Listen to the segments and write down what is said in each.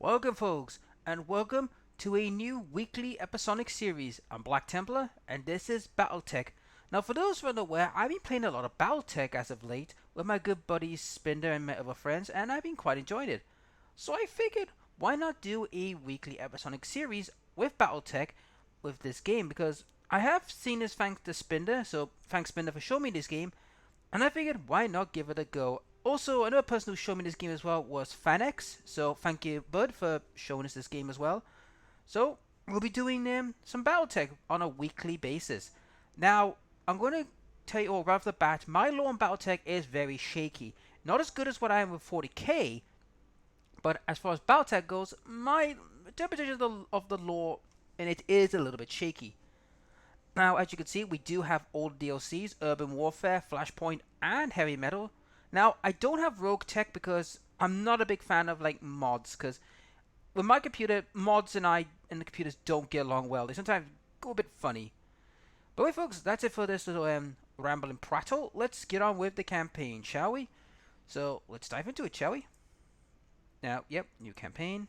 Welcome, folks, and welcome to a new weekly episodic series. I'm Black Templar, and this is Battletech. Now, for those who are unaware, I've been playing a lot of Battletech as of late with my good buddies Spinder and my other friends, and I've been quite enjoying it. So I figured, why not do a weekly episodic series with Battletech with this game? Because I have seen this thanks to Spinder, so thanks Spinder for showing me this game, and I figured, why not give it a go? Also, another person who showed me this game as well was Fanex, so thank you, Bud, for showing us this game as well. So, we'll be doing some Battletech on a weekly basis. Now, I'm going to tell you all right off the bat, my lore on Battletech is very shaky. Not as good as what I am with 40k, but as far as Battletech goes, my interpretation of the lore and it is a little bit shaky. Now, as you can see, we do have all the DLCs, Urban Warfare, Flashpoint, and Heavy Metal. Now, I don't have Rogue Tech because I'm not a big fan of like mods, because with my computer, mods and the computers don't get along well. They sometimes go a bit funny. But wait, folks, that's it for this little ramble and prattle. Let's get on with the campaign, shall we? So, let's dive into it, shall we? Now, yep, new campaign.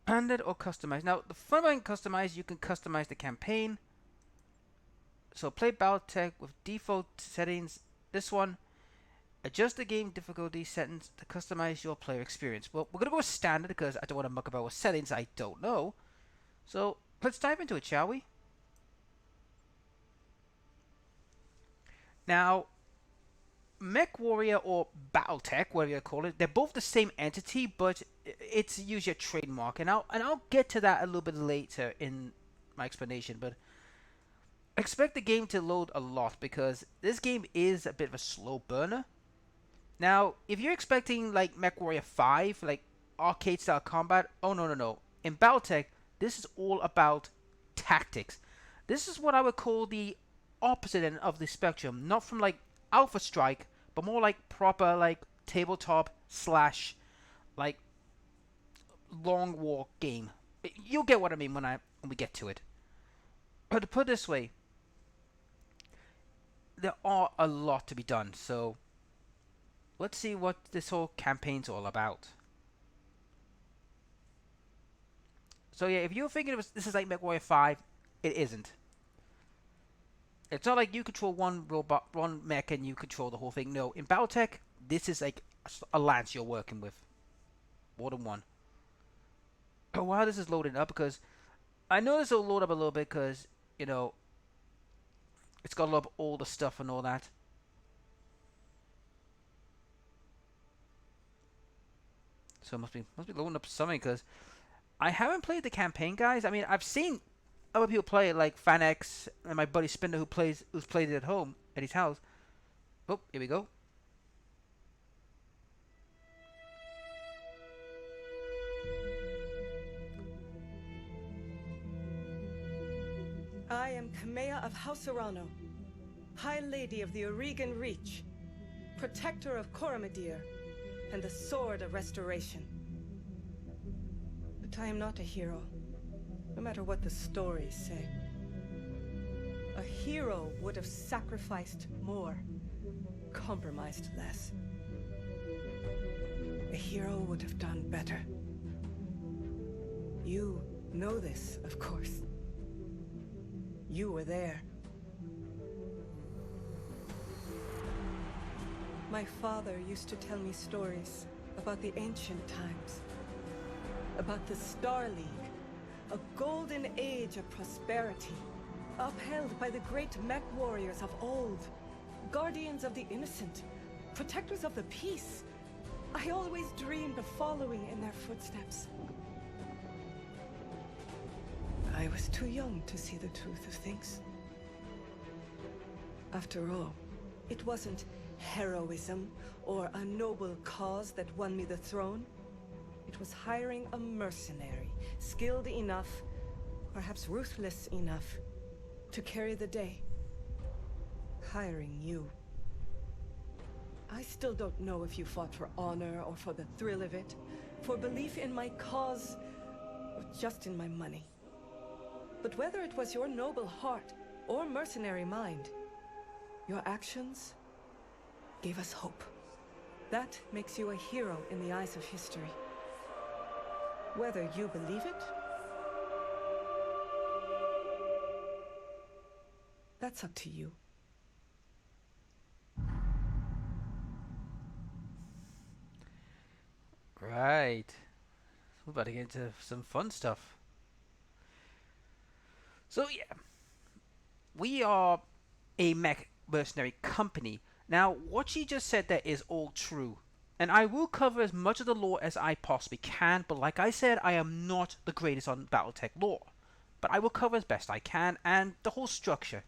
Standard or customized. Now, the fun about customize, you can customize the campaign. So, play Battletech with default settings. This one, adjust the game difficulty settings to customize your player experience. Well, we're going to go with standard because I don't want to muck about with settings I don't know. So, let's dive into it, shall we? Now, Mech Warrior or Battletech, whatever you call it, they're both the same entity, but it's usually a trademark, and I'll get to that a little bit later in my explanation. But expect the game to load a lot because this game is a bit of a slow burner. Now, if you're expecting like Mech Warrior 5, like arcade style combat, oh no no no! In Battletech, this is all about tactics. This is what I would call the opposite end of the spectrum, not from like Alpha Strike, but more like proper like tabletop slash like long war game. You'll get what I mean when we get to it. But to put it this way, there are a lot to be done. So let's see what this whole campaign's all about. So yeah, if you're thinking this is like MechWarrior 5, it isn't. It's not like you control one robot, one mech, and you control the whole thing. No, in Battletech, this is like a lance you're working with. More than one. But while this is loading up, because I know this will load up a little bit, because, you know, it's got to load up all the stuff and all that. So it must be loading up something, because I haven't played the campaign, guys. I mean, I've seen other people play it, like Fanex and my buddy Spinner, who's played it at home at his house. Oh, here we go. I am Kamea of House Arano, High Lady of the Oregon Reach, Protector of Coromadir, and the Sword of Restoration. But I am not a hero, no matter what the stories say. A hero would have sacrificed more, compromised less. A hero would have done better. You know this, of course. You were there. My father used to tell me stories about the ancient times, about the Star League, a golden age of prosperity, upheld by the great mech warriors of old, guardians of the innocent, protectors of the peace. I always dreamed of following in their footsteps. I was too young to see the truth of things. After all, it wasn't heroism or a noble cause that won me the throne. It was hiring a mercenary, skilled enough, perhaps ruthless enough, to carry the day. Hiring you. I still don't know if you fought for honor or for the thrill of it, for belief in my cause, or just in my money. But whether it was your noble heart or mercenary mind, your actions gave us hope. That makes you a hero in the eyes of history. Whether you believe it, that's up to you. Right. We're about to get into some fun stuff. So yeah, we are a mech mercenary company. Now, what she just said there is all true. And I will cover as much of the lore as I possibly can, but like I said, I am not the greatest on Battletech lore. But I will cover as best I can, and the whole structure.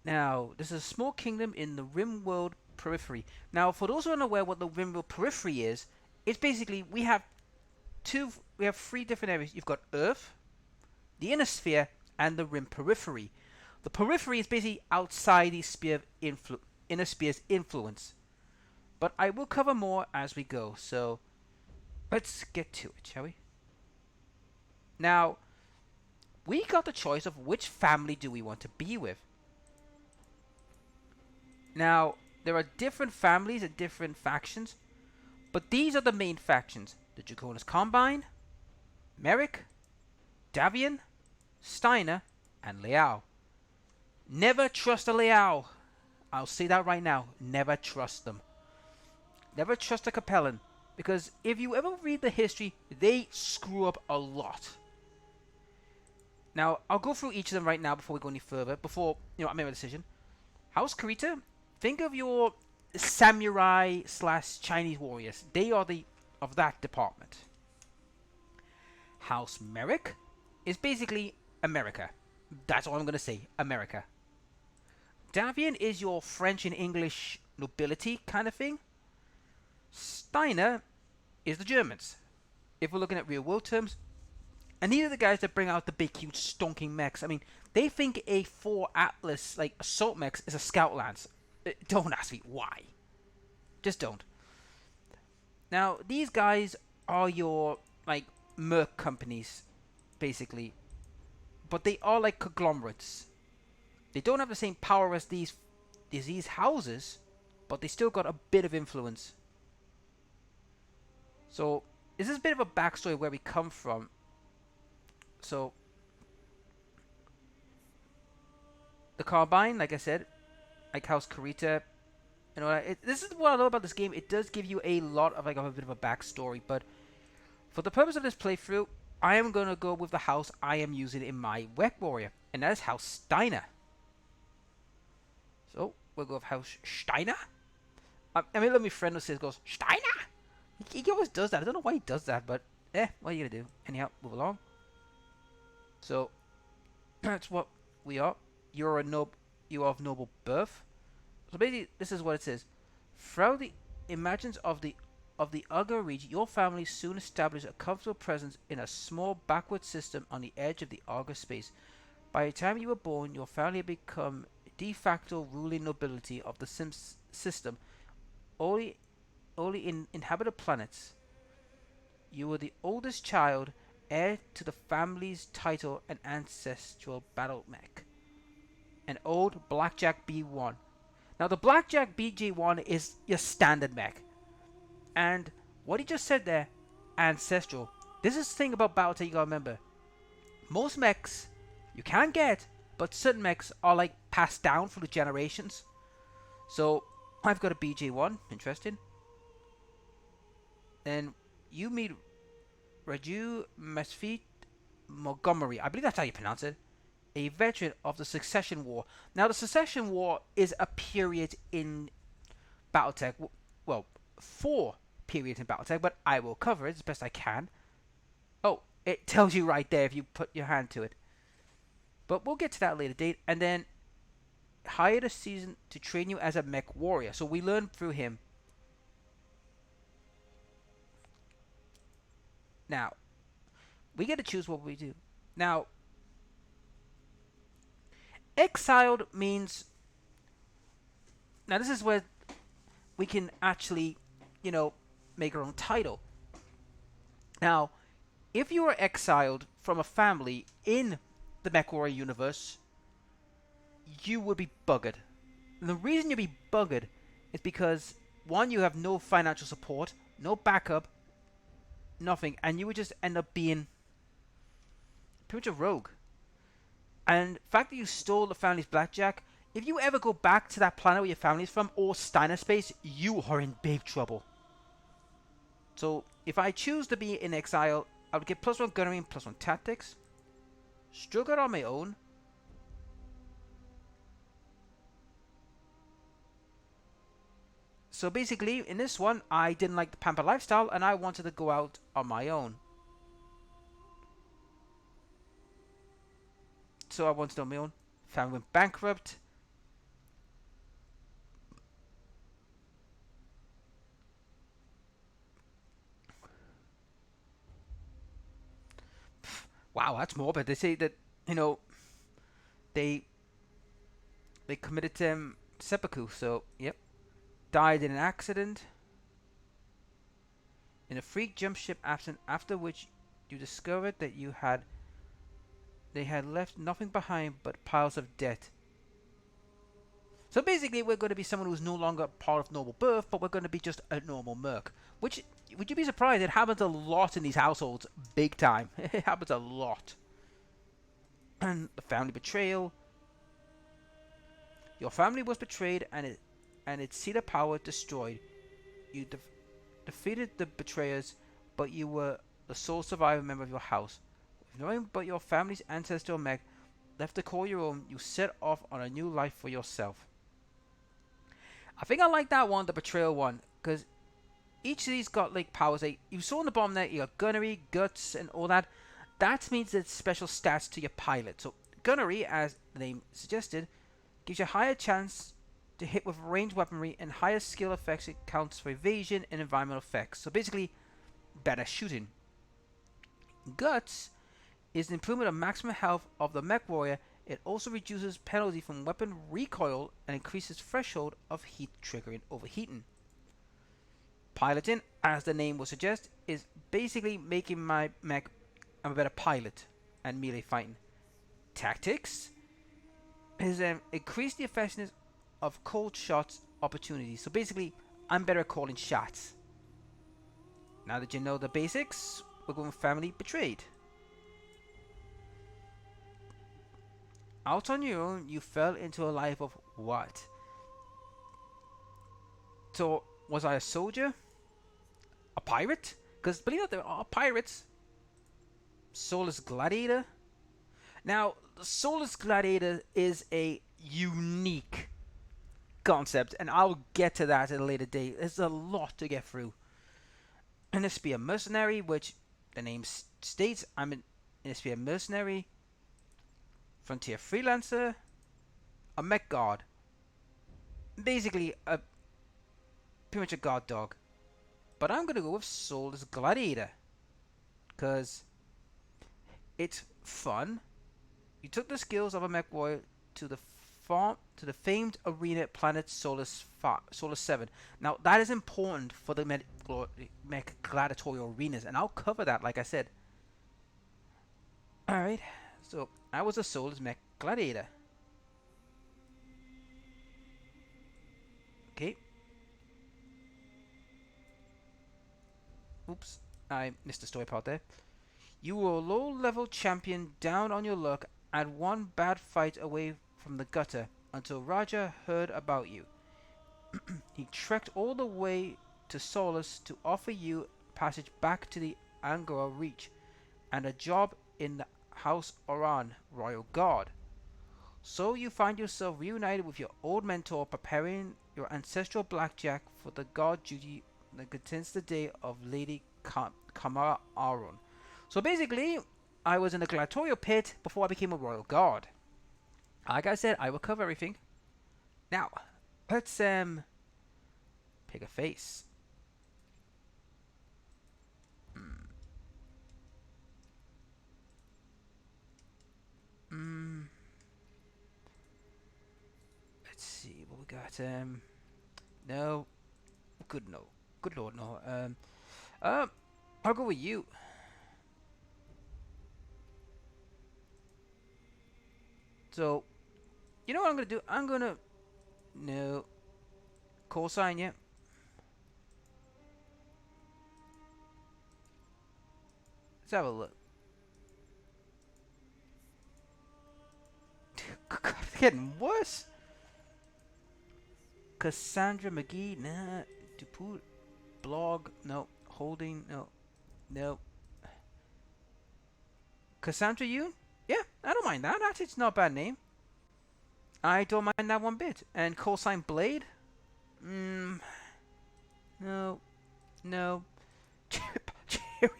Now, this is a small kingdom in the Rimworld periphery. Now, for those who are unaware what the Rimworld periphery is, it's basically we have three different areas. You've got Earth, the Inner Sphere, and the Rim periphery. The periphery is basically outside the Inner Sphere's influence. But I will cover more as we go, so let's get to it, shall we? Now, we got the choice of which family do we want to be with. Now, there are different families and different factions, but these are the main factions. The Draconis Combine, Merrick, Davian, Steiner, and Liao. Never trust a Liao. I'll say that right now. Never trust them. Never trust a Capellan, because if you ever read the history, they screw up a lot. Now, I'll go through each of them right now before we go any further, before, I make a decision. House Kurita, think of your samurai / Chinese warriors. They are of that department. House Merrick is basically America. That's all I'm going to say, America. Davian is your French and English nobility kind of thing. Steiner is the Germans, if we're looking at real world terms. And these are the guys that bring out the big, huge, stonking mechs. I mean, they think a 4 Atlas, like, assault mechs is a Scout Lance. Don't ask me why. Just don't. Now, these guys are your, like, merc companies, basically. But they are like conglomerates. They don't have the same power as these houses, but they still got a bit of influence. So, this is a bit of a backstory where we come from. So, the Carbine, like I said, like House Kurita, this is what I love about this game. It does give you a lot of, like, a bit of a backstory, but for the purpose of this playthrough, I am going to go with the house I am using in my Wet Warrior, and that is House Steiner. So, we'll go with House Steiner. I mean, let me friend who says, goes, Steiner! He always does that. I don't know why he does that, but, what are you going to do? Anyhow, move along. So, that's what we are. You are of noble birth. So basically, this is what it says. Throughout the imagines of the Uga region, your family soon established a comfortable presence in a small backward system on the edge of the Uga space. By the time you were born, your family had become de facto ruling nobility of the system, only in inhabited planets. You were the oldest child, heir to the family's title and ancestral battle mech. An old Blackjack B1. Now, the Blackjack BJ1 is your standard mech. And what he just said there, ancestral. This is the thing about Battletech you gotta remember. Most mechs you can get, but certain mechs are like passed down through the generations. So, I've got a BJ1, interesting. Then you meet Raju Mesfit Montgomery. I believe that's how you pronounce it. A veteran of the Succession War. Now, the Succession War is a period in Battletech. Well, 4 periods in Battletech, but I will cover it as best I can. Oh, it tells you right there if you put your hand to it. But we'll get to that later date. And then hired a season to train you as a mech warrior. So we learn through him. Now, we get to choose what we do. Now, exiled means... Now, this is where we can actually, make our own title. Now, if you are exiled from a family in the MechWarrior universe, you would be buggered. And the reason you'd be buggered is because one, you have no financial support, no backup, nothing, and you would just end up being pretty much a rogue. And the fact that you stole the family's blackjack, if you ever go back to that planet where your family's from, or Steiner space, you are in big trouble. So if I choose to be in exile, I would get +1 gunnery and +1 tactics. Struggle on my own. So basically, in this one, I didn't like the pamper lifestyle, and I wanted to go out on my own. So I wanted on my own. Family went bankrupt. Wow, that's morbid. They say that, you know, they committed seppuku. So yep, died in an accident in a freak jump ship accident. After which you discovered that they had left nothing behind but piles of debt. So basically, we're going to be someone who's no longer part of noble birth, but we're going to be just a normal merc. Which, would you be surprised? It happens a lot in these households, big time. It happens a lot. And the family betrayal. Your family was betrayed, and its seat of power destroyed. You defeated the betrayers, but you were the sole surviving member of your house. With knowing but your family's ancestral mech left to call your own, you set off on a new life for yourself. I think I like that one, the betrayal one, because each of these got like powers. Like you saw in the bottom there, you got gunnery, guts, and all that. That means there's special stats to your pilot. So gunnery, as the name suggested, gives you a higher chance to hit with ranged weaponry, and higher skill effects. It counts for evasion and environmental effects. So basically, better shooting. Guts is an improvement of maximum health of the mech warrior. It also reduces penalty from weapon recoil and increases threshold of heat triggering overheating. Piloting, as the name will suggest, is basically making my mech a better pilot and melee fighting. Tactics is increase the effectiveness of cold shots opportunities. So basically, I'm better at calling shots. Now that you know the basics, we're going with family betrayed. Out on your own, you fell into a life of what? So, was I a soldier? A pirate? Because believe it or not, there are pirates. Soulless Gladiator? Now, the Soulless Gladiator is a unique concept, and I'll get to that at a later date. There's a lot to get through. And this be a mercenary, which the name states I'm in this be a mercenary, frontier freelancer, a mech guard. Basically, pretty much a guard dog. But I'm gonna go with Soulless Gladiator, because it's fun. You took the skills of a mech warrior to the famed arena planet Solus 7. Now that is important for the mech gladiatorial arenas, and I'll cover that, like I said. All right, so I was a Soulless mech gladiator. Okay. Oops, I missed the story part there. You were a low-level champion down on your luck and one bad fight away from the gutter until Raja heard about you. He trekked all the way to Solus to offer you passage back to the Angora Reach and a job in the House Oran Royal Guard. So you find yourself reunited with your old mentor, preparing your ancestral blackjack for the guard duty that contains the day of Lady Kamara Aron. So basically, I was in the gladiatorial pit before I became a royal guard. Like I said, I will cover everything. Now, let's pick a face. Let's see what we got. No, good no, good lord no. I'll go with you. So, you know what I'm gonna do? I'm gonna no call sign, yeah. Let's have a look. God, it's getting worse. Cassandra McGee, nah. Duput, blog, no. Holding, no. No. Cassandra Yoon? Yeah, I don't mind that. It's not a bad name. I don't mind that one bit. And call sign Blade? No. No. Cherry bomb.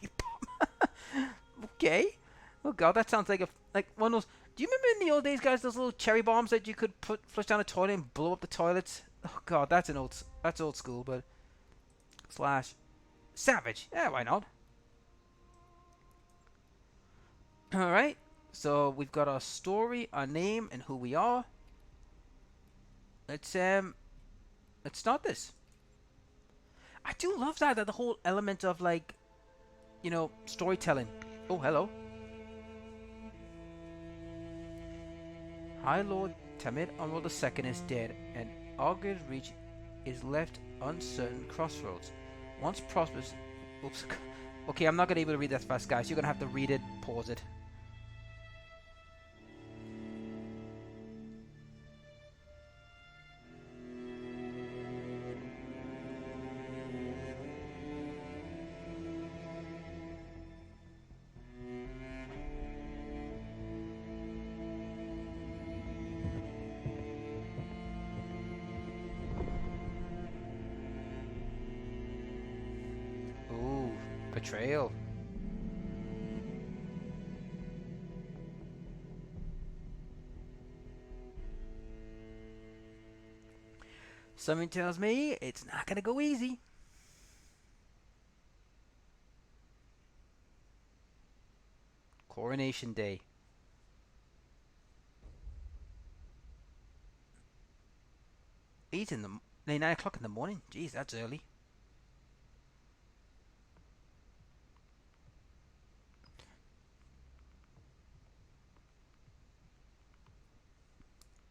Okay. Oh god, that sounds like one of those. Do you remember in the old days, guys, those little cherry bombs that you could flush down a toilet and blow up the toilets? Oh god, that's old school, but slash Savage. Yeah, why not? All right. So we've got our story, our name, and who we are. Let's start this. I do love that the whole element of like, storytelling. Oh, hello. High Lord Tamid Unroll II is dead, and Argyr's Reach is left uncertain crossroads. Once prosperous... Oops. Okay, I'm not going to be able to read that fast, guys. You're going to have to read it, pause it. Betrayal. Something tells me it's not gonna go easy. Coronation Day. Late 9 o'clock in the morning. Jeez, that's early.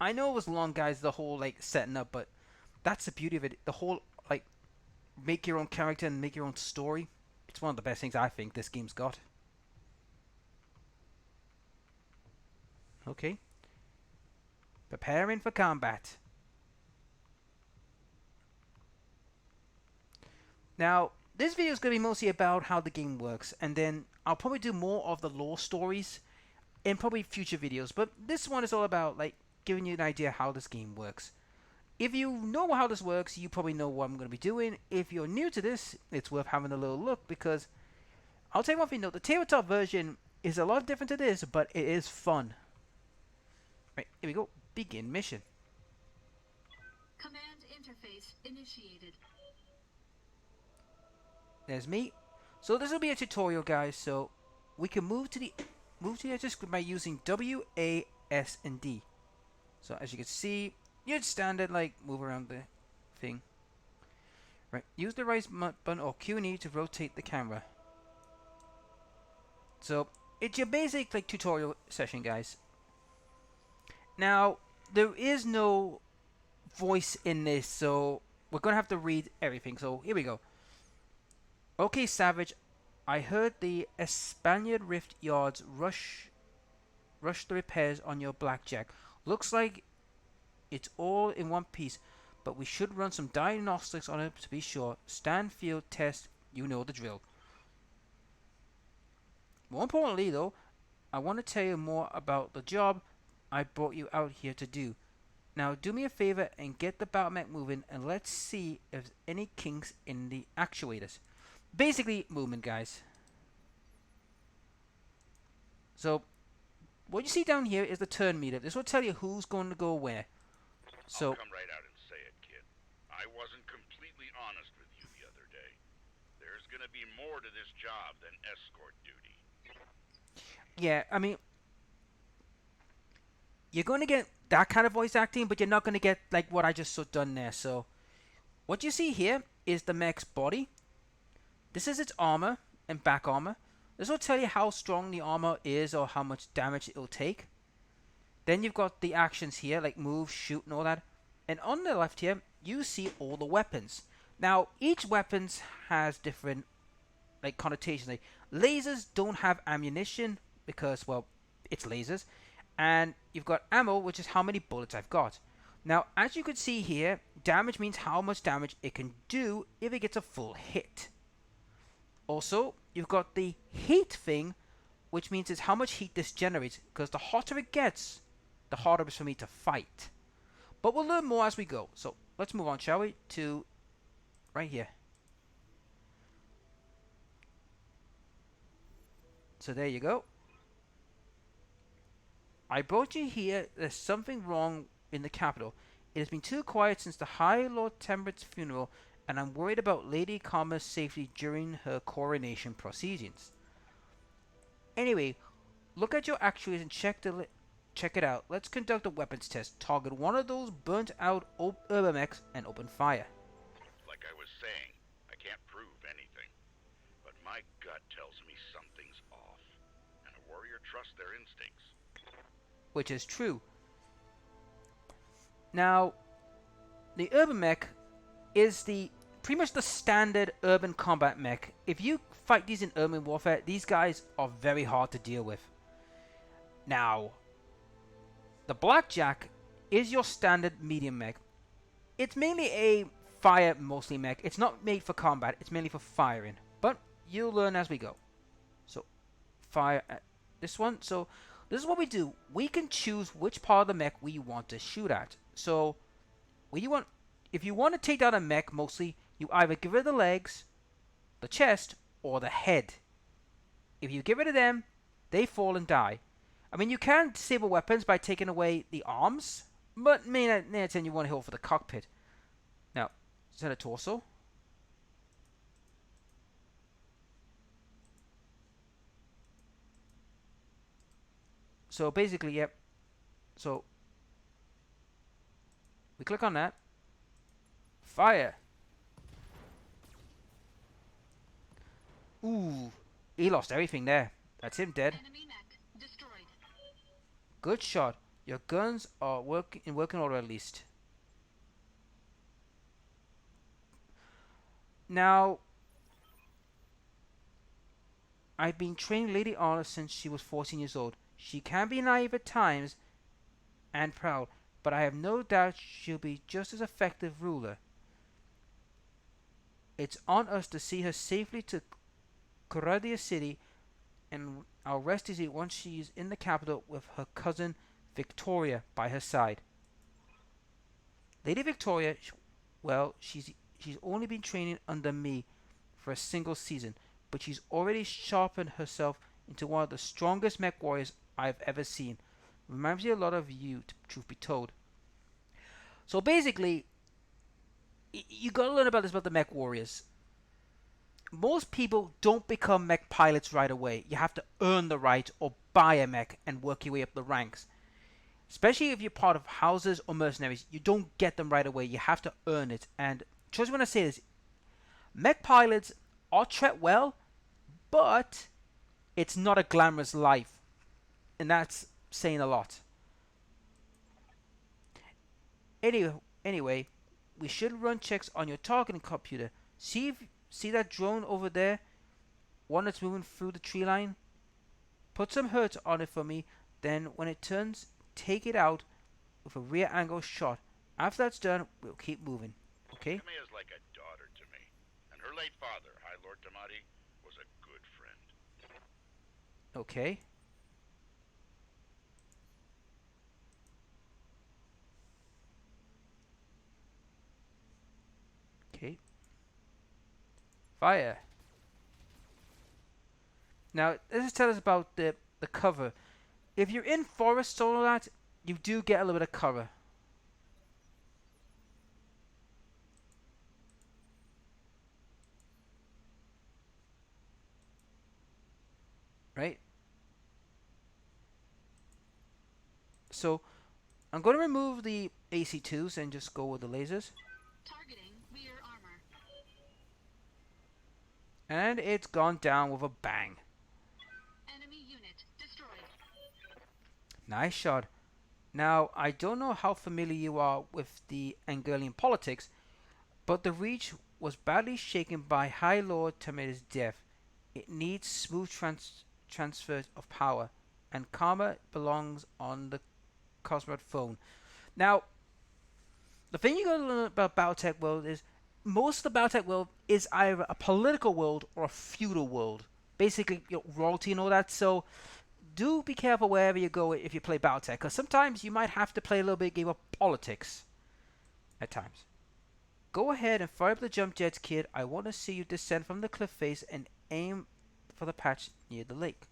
I know it was long, guys, the whole like setting up, but that's the beauty of it. The whole like make your own character and make your own story. It's one of the best things I think this game's got. Okay. Preparing for combat. Now, this video is going to be mostly about how the game works, and then I'll probably do more of the lore stories in probably future videos, but this one is all about like giving you an idea how this game works. If you know how this works, you probably know what I'm going to be doing. If you're new to this, it's worth having a little look, because I'll tell you one thing though, the tabletop version is a lot different to this, but it is fun. Right, here we go. Begin mission. Command interface initiated. There's me. So this will be a tutorial, guys, so we can move to the edge screen by using W, A, S, and D. So as you can see, you'd standard like move around the thing. Right, use the right button or Q and E to rotate the camera. So it's your basic like tutorial session, guys. Now there is no voice in this, so we're gonna have to read everything. So here we go. Okay, Savage, I heard the Espaniard Rift yards rush the repairs on your blackjack. Looks like it's all in one piece, but we should run some diagnostics on it to be sure. Stand, field, test, you know the drill. More importantly though, I want to tell you more about the job I brought you out here to do. Now do me a favor and get the Battlemech moving, and let's see if there's any kinks in the actuators. Basically, movement, guys. So, what you see down here is the turn meter. This will tell you who's going to go where. So, I'll come right out and say it, kid. I wasn't completely honest with you the other day. There's gonna be more to this job than escort duty. yeah, I mean, you're going to get that kind of voice acting, but you're not going to get like what I just done there. So, what you see here is the mech's body. This is its armor and back armor. This will tell you how strong the armor is or how much damage it will take. Then you've got the actions here, like move, shoot, and all that. And on the left here, you see all the weapons. Now, each weapon has different like connotations. Like lasers don't have ammunition because, well, it's lasers, and you've got ammo, which is how many bullets I've got. Now, as you can see here, damage means how much damage it can do if it gets a full hit. Also, you've got the heat thing, which means it's how much heat this generates, because the hotter it gets, the harder it is for me to fight. But we'll learn more as we go. So let's move on, shall we, to right here. So there you go. I brought you here. There's something wrong in the capital. It has been too quiet since the High Lord Temperat's funeral, and I'm worried about Lady Karma's safety during her coronation proceedings. Anyway, look at your actuators and check it out. Let's conduct a weapons test. Target one of those burnt out Urbamex and open fire. Like I was saying, I can't prove anything. But my gut tells me something's off. And a warrior trusts their instincts. Which is true. Now, the Urban Mech is pretty much the standard urban combat mech. If you fight these in urban warfare, these guys are very hard to deal with. Now, the Blackjack is your standard medium mech. It's mainly a fire mostly mech. It's not made for combat, it's mainly for firing. But you'll learn as we go. So, fire at this one. So, this is what we do. We can choose which part of the mech we want to shoot at. So, if you want to take down a mech mostly, you either give it the legs, the chest, or the head. If you get rid of them, they fall and die. I mean, you can disable weapons by taking away the arms, but mainly you want to hold for the cockpit. Now, is that a torso? So basically, yep. So we click on that. Fire. Ooh, he lost everything there. That's him dead. Enemy mech destroyed. Good shot. Your guns are in working order at least. Now, I've been training Lady Arla since she was 14 years old. She can be naive at times and proud, but I have no doubt she'll be just as effective ruler. It's on us to see her safely to Coradia City, and our rest is once she's in the capital with her cousin Victoria by her side. Lady Victoria, well, she's only been training under me for a single season, but she's already sharpened herself into one of the strongest mech warriors I've ever seen. Reminds me a lot of you, truth be told. So basically, you gotta learn about the mech warriors. Most people don't become mech pilots right away. You have to earn the right or buy a mech and work your way up the ranks. Especially if you're part of houses or mercenaries, you don't get them right away. You have to earn it. And trust me when I say this, mech pilots are treated well, but it's not a glamorous life. And that's saying a lot. Anyway, we should run checks on your targeting computer. See that drone over there? One that's moving through the tree line? Put some hurt on it for me, then when it turns, take it out with a rear angle shot. After that's done, we'll keep moving. Okay? Kamea is like a daughter to me. And her late father, High Lord Tamati, was a good friend. Okay. Okay. Fire. Now, this is tell us about the cover. If you're in forest and all that, you do get a little bit of cover. Right? So, I'm going to remove the AC2s and just go with the lasers. Targeting rear armor. And it's gone down with a bang. Enemy unit destroyed. Nice shot. Now, I don't know how familiar you are with the Angolian politics, but the Reach was badly shaken by High Lord Tamida's death. It needs smooth transfer of power, and Karma belongs on the Cosmod phone. Now, the thing you gotta learn about Battletech World is most of the Battletech World is either a political world or a feudal world. Basically, royalty and all that. So, do be careful wherever you go if you play Battletech, because sometimes you might have to play a little bit of game of politics at times. Go ahead and fire up the jump jets, kid. I want to see you descend from the cliff face and aim for the patch near the lake.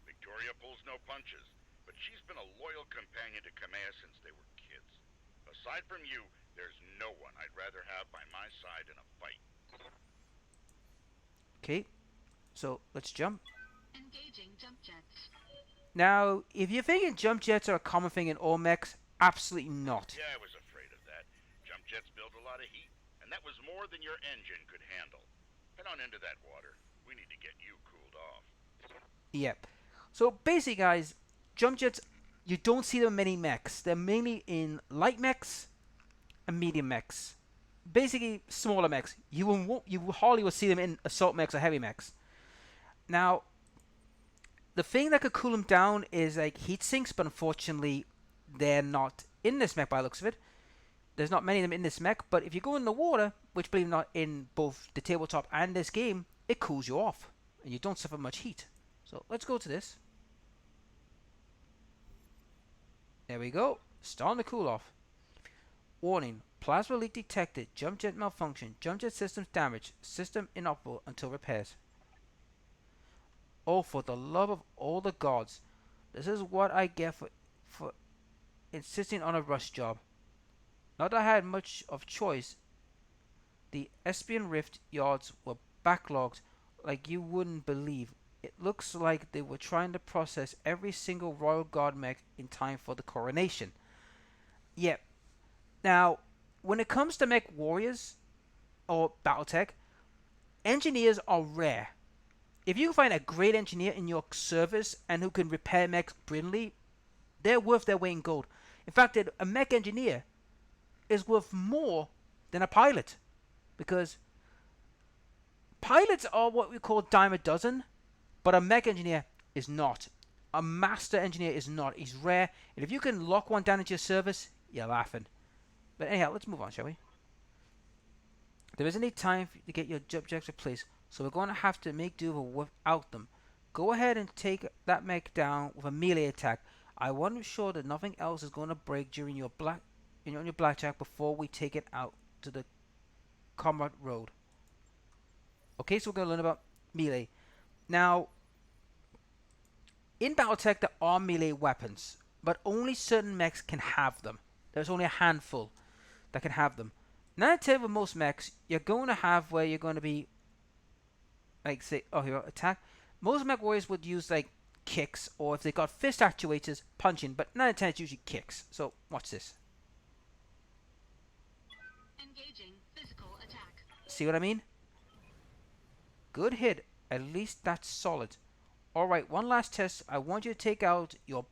Victoria pulls no punches, but she's been a loyal companion to Kamea since they were kids. Aside from you, there's no one I'd rather have by my side in a fight. Okay, so let's jump. Engaging jump jets. Now, if you're thinking jump jets are a common thing in all mechs, absolutely not. Yeah, I was afraid of that. Jump jets build a lot of heat, and that was more than your engine could handle. Head on into that water. We need to get you cooled off. Yep. So basically, guys, jump jets, you don't see them in many mechs. They're mainly in light mechs and medium mechs. Basically, smaller mechs. You hardly will see them in assault mechs or heavy mechs. Now, the thing that could cool them down is like heat sinks, but unfortunately, they're not in this mech by the looks of it. There's not many of them in this mech, but if you go in the water, which believe it or not in both the tabletop and this game, it cools you off, and you don't suffer much heat. So let's go to this. There we go. Starting to cool off. Warning. Plasma leak detected. Jump jet malfunction. Jump jet systems damaged. System inoperable until repairs. Oh, for the love of all the gods. This is what I get for insisting on a rush job. Not that I had much of choice. The Espion Rift yards were backlogged like you wouldn't believe. It looks like they were trying to process every single Royal Guard mech in time for the coronation. Yep. Now, when it comes to mech warriors or Battletech, engineers are rare. If you find a great engineer in your service and who can repair mechs brilliantly, they're worth their weight in gold. In fact, a mech engineer is worth more than a pilot, because pilots are what we call dime a dozen, but a mech engineer is not. A master engineer is not. He's rare, and if you can lock one down into your service, you're laughing. But anyhow, let's move on, shall we? There isn't any time for you to get your jump jets replaced, so we're going to have to make do without them. Go ahead and take that mech down with a melee attack. I want to ensure that nothing else is going to break during your blackjack before we take it out to the combat road. Okay, so we're going to learn about melee. Now, in Battletech there are melee weapons, but only certain mechs can have them. There's only a handful that can have them. 9 out of 10 with most mechs, you're going to have where you're going to be, like, say, here, attack. Most mech warriors would use, like, kicks, or if they got fist actuators, punching, but 9 out of 10 it's usually kicks. So, watch this. Engaging physical attack. See what I mean? Good hit. At least that's solid. Alright, one last test. I want you to take out your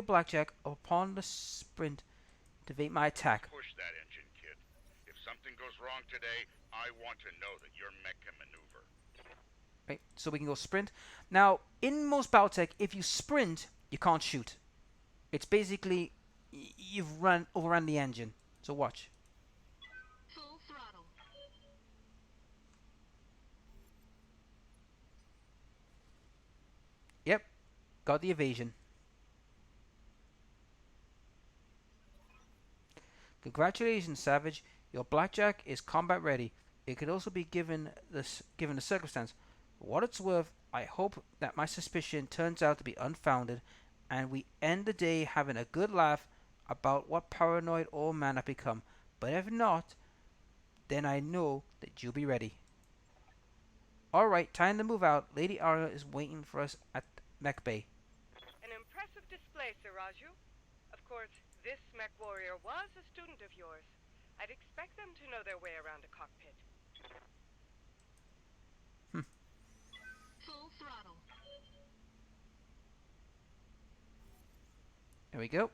blackjack upon the sprint to evade my attack. Push that engine, kid. If something goes wrong today, I want to know that your mech can maneuver. Right, so we can go sprint. Now, in most Battletech, if you sprint, you can't shoot. It's basically you've overrun the engine. So watch. Full throttle. Yep, got the evasion. Congratulations, Savage. Your blackjack is combat ready. It could also be given the circumstance. For what it's worth, I hope that my suspicion turns out to be unfounded, and we end the day having a good laugh about what paranoid old man I've become. But if not, then I know that you'll be ready. Alright, time to move out. Lady Arya is waiting for us at Mech Bay. An impressive display, Sir Raju. Of course, this mech warrior was a student of yours. I'd expect them to know their way around a cockpit. Full throttle. There we go.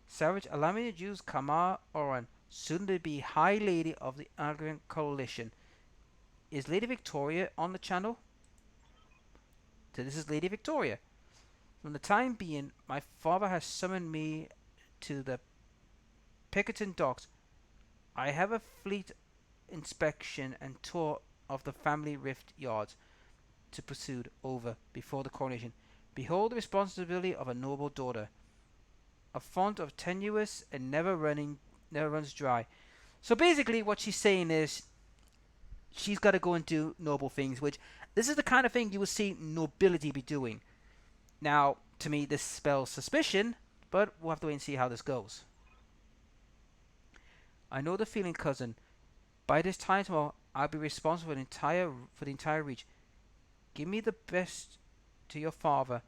Savage, allow me to use Kamar Oran, soon to be High Lady of the Aryan Coalition. is Lady Victoria on the channel? So this is Lady Victoria. From the time being, my father has summoned me to the Pickerton docks. I have a fleet inspection and tour of the family rift yards to pursue over before the coronation. Behold the responsibility of a noble daughter, a font of tenuous and never runs dry. So basically what she's saying is she's got to go and do noble things, which this is the kind of thing you would see nobility be doing. Now, to me, this spells suspicion, but we'll have to wait and see how this goes. I know the feeling, cousin. By this time tomorrow, I'll be responsible for the entire reach. Give me the best to your father.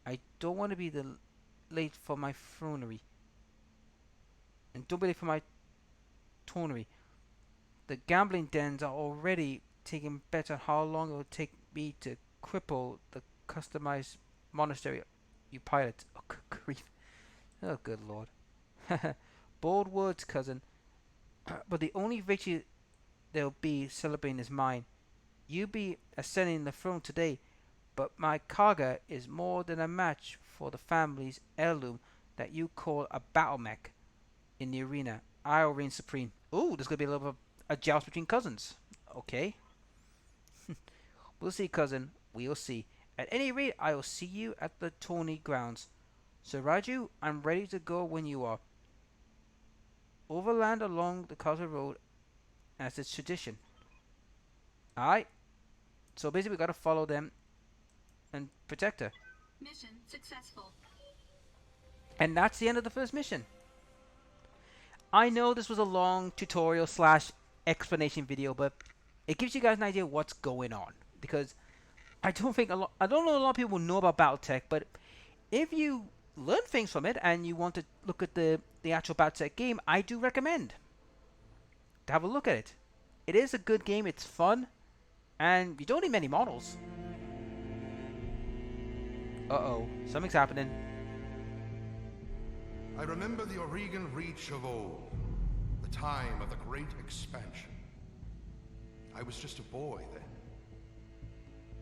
I don't want to be late for my funerary. And don't be late for my tornery. The gambling dens are already taking bet on how long it will take me to cripple the customized monastery you pilot. Oh, good grief. Oh, good lord. Bold words, cousin. But the only victory there'll be celebrating is mine. You be ascending the throne today, but my carga is more than a match for the family's heirloom that you call a battle mech. In the arena, I'll reign supreme. Ooh, there's gonna be a little bit of a joust between cousins. Okay. We'll see, cousin. We'll see. At any rate, I will see you at the tourney grounds. Sir Raju, I'm ready to go when you are. Overland along the Castle Road as its tradition. Alright. So basically we gotta follow them and protect her. Mission successful. And that's the end of the first mission. I know this was a long tutorial / explanation video, but it gives you guys an idea of what's going on. Because I don't know a lot of people know about BattleTech, but if you learn things from it and you want to look at the actual BattleTech game, I do recommend to have a look at it. It is a good game, it's fun, and you don't need many models. Uh-oh, something's happening. I remember the Oregon Reach of old, the time of the Great Expansion. I was just a boy then.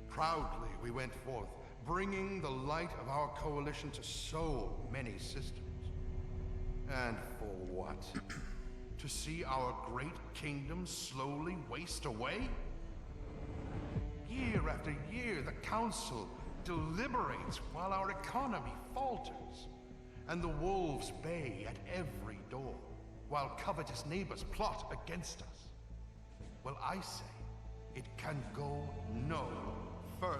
Proudly we went forth, bringing the light of our coalition to so many systems. And for what? To see our great kingdom slowly waste away? Year after year, the Council deliberates while our economy falters, and the wolves bay at every door, while covetous neighbors plot against us. Well, I say, it can go no further.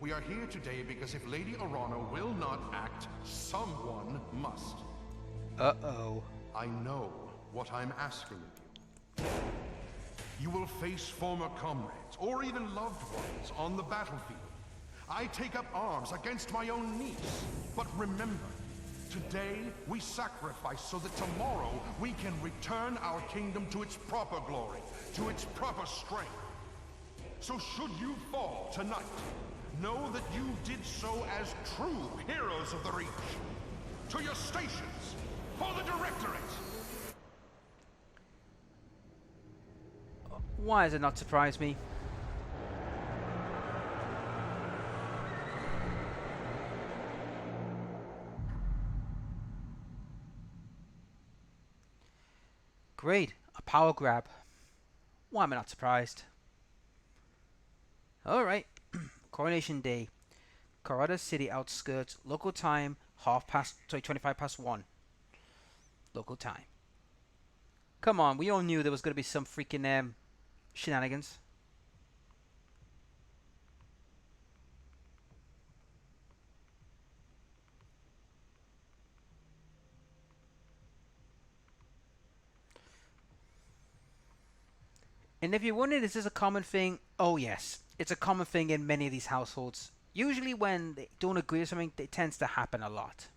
We are here today because if Lady Orana will not act, someone must. Uh-oh. I know what I'm asking of you. You will face former comrades, or even loved ones, on the battlefield. I take up arms against my own niece. But remember, today we sacrifice so that tomorrow we can return our kingdom to its proper glory, to its proper strength. So should you fall tonight, know that you did so as true heroes of the Reach. To your stations, for the Directorate! Why does it not surprise me? Great, a power grab. Why am I not surprised? Alright, Coronation Day. Carada City outskirts, local time, 25 past 1. Local time. Come on, we all knew there was going to be some freaking shenanigans. And if you're wondering, is this a common thing? Oh yes, it's a common thing in many of these households. Usually when they don't agree with something, it tends to happen a lot.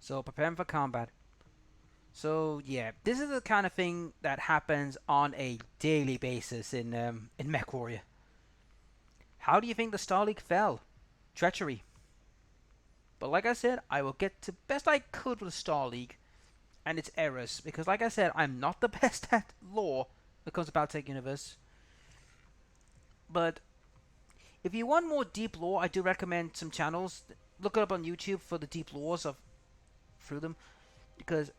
So preparing for combat. So yeah, this is the kind of thing that happens on a daily basis in MechWarrior. How do you think the Star League fell? Treachery. But like I said, I will get to best I could with the Star League. and its errors. Because, like I said, I'm not the best at lore when it comes to Battletech Universe. But if you want more deep lore, I do recommend some channels. Look it up on YouTube for the deep lores of through them, because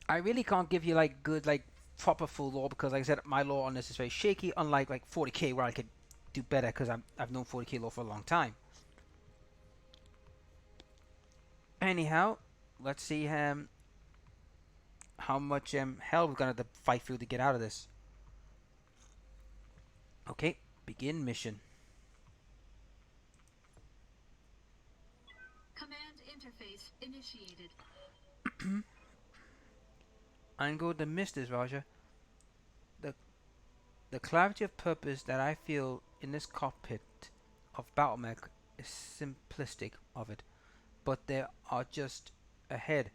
I really can't give you like good, like proper full lore, because like I said, my lore on this is very shaky. Unlike like 40k, where I could do better because I've known 40k lore for a long time. Anyhow, let's see how much hell we're gonna have to fight through to get out of this. Okay, begin mission. Command interface initiated. I'm going to miss this, Roger. The clarity of purpose that I feel in this cockpit of Battlemech is simplistic of it, but there are just ahead.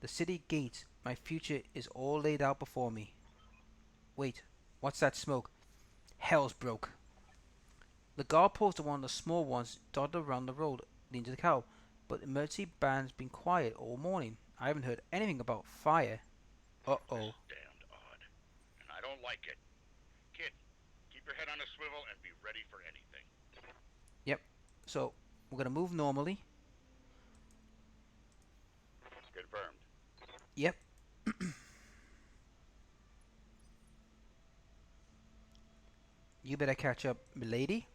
The city gates. My future is all laid out before me. Wait, what's that smoke? Hell's broke. The guard posts are one of the small ones dotted around the road leading to the cow, but the emergency band's been quiet all morning. I haven't heard anything about fire. Uh-oh. Damned odd. And I don't like it. Kid, keep your head on a swivel and be ready for anything. Yep. So, we're gonna move normally. Confirmed. Yep. You better catch up, milady.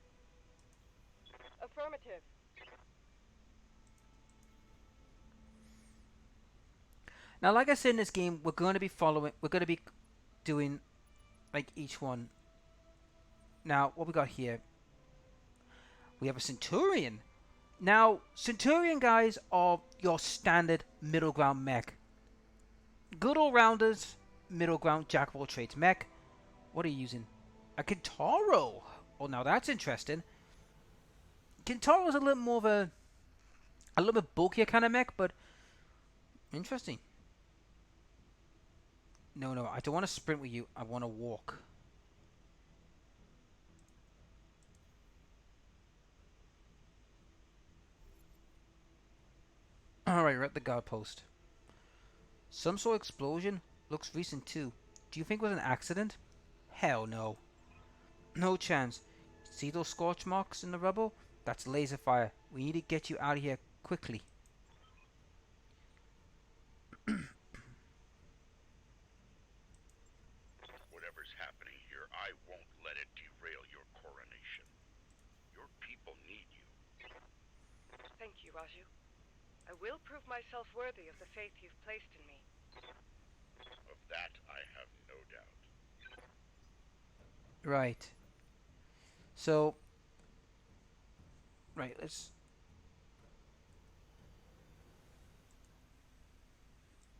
Affirmative. Now, like I said in this game, we're going to be doing like each one. Now, what we got here? We have a Centurion. Now, Centurion guys are your standard middle ground mech. Good all-rounders, middle ground jack of all trades mech. What are you using? A Kintaro. Oh, now that's interesting. Kintaro is a little more of a little bit bulkier kind of mech, but interesting. No, I don't want to sprint with you. I want to walk. Alright, we're at the guard post. Some sort of explosion. Looks recent too. Do you think it was an accident? Hell no. No chance. See those scorch marks in the rubble? That's laser fire. We need to get you out of here quickly. Whatever's happening here, I won't let it derail your coronation. Your people need you. Thank you, Raju. I will prove myself worthy of the faith you've placed in me. Of that, I have no doubt. Right. So, right, let's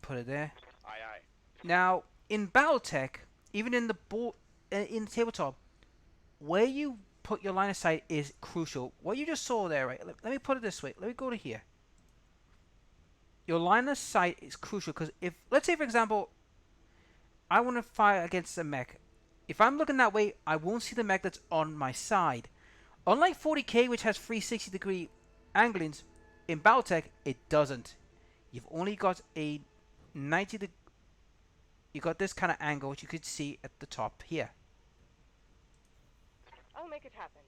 put it there. Aye, aye. Now, in BattleTech, even in the in the tabletop, where you put your line of sight is crucial. What you just saw there, right? Let me put it this way. Let me go to here. Your line of sight is crucial because if, let's say for example, I want to fire against a mech. If I'm looking that way, I won't see the mech that's on my side. Unlike 40k, which has 360-degree anglings, in BattleTech, it doesn't. You've only got a 90 you got this kind of angle, which you could see at the top here. I'll make it happen.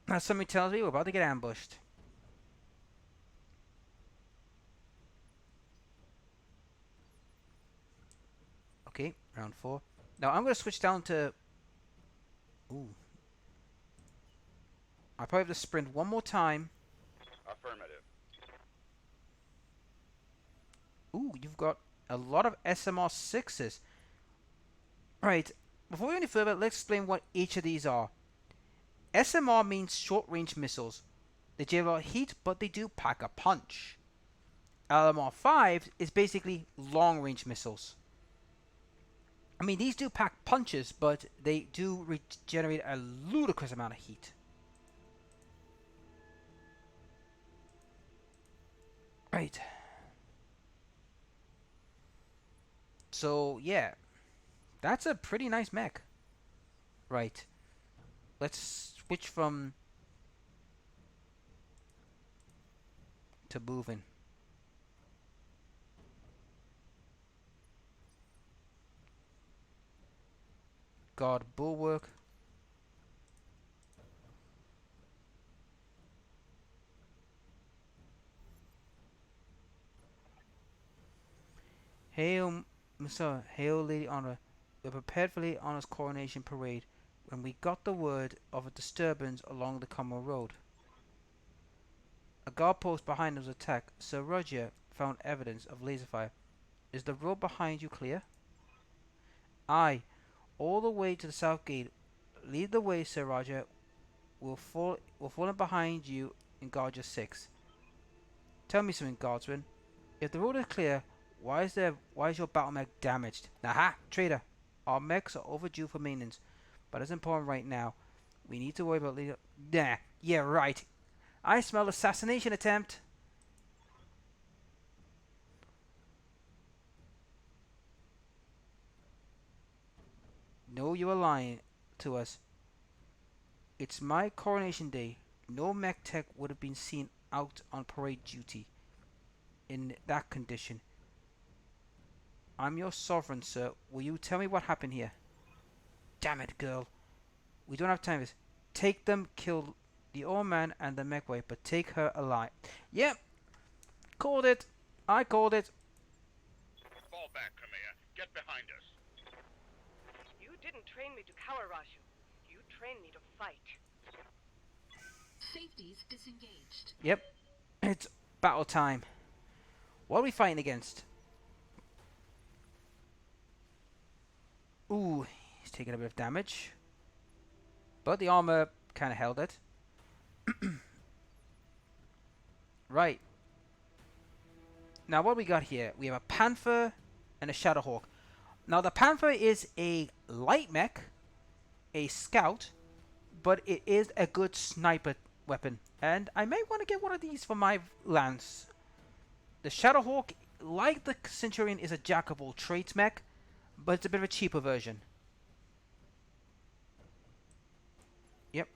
Now somebody tells me we're about to get ambushed. Okay, round 4. Now I'm going to switch down to... Ooh. I'll probably have to sprint one more time. Affirmative. Ooh, you've got a lot of SMR 6s. Right, before we go any further, let's explain what each of these are. SMR means short-range missiles. They generate heat, but they do pack a punch. LMR-5 is basically long-range missiles. I mean, these do pack punches, but they do regenerate a ludicrous amount of heat. Right. So, yeah. That's a pretty nice mech. Right. Let's switch from to moving. Guard bulwark. Hail, Mr. Hail, Lady Honor. We prepared for Lady Honor's coronation parade when we got the word of a disturbance along the Commonwealth Road. A guard post behind us was attacked. Sir Roger found evidence of laser fire. Is the road behind you clear? Aye. All the way to the south gate. Lead the way, Sir Roger. We'll fall in behind you in guard just 6. Tell me something, guardsman. If the road is clear, why is your battle mech damaged? Aha, traitor. Our mechs are overdue for maintenance, but it's important right now. We need to worry about leader. Nah, yeah, right. I smell assassination attempt. No, you are lying to us. It's my coronation day. No mech tech would have been seen out on parade duty in that condition. I'm your sovereign, sir. Will you tell me what happened here? Damn it, girl. We don't have time for this. Take them, kill the old man and the mech wife, but take her alive. Yep. Called it. I called it. Fall back, Kamea. Get behind us. You didn't train me to cower, Raju. You trained me to fight. Safeties disengaged. Yep. It's battle time. What are we fighting against? Ooh, he's taking a bit of damage. But the armor kind of held it. Right. Now what we got here? We have a Panther and a Shadowhawk. Now the Panther is a light mech, a scout, but it is a good sniper weapon. And I may want to get one of these for my lance. The Shadowhawk, like the Centurion, is a jack of all trades mech, but it's a bit of a cheaper version. Yep.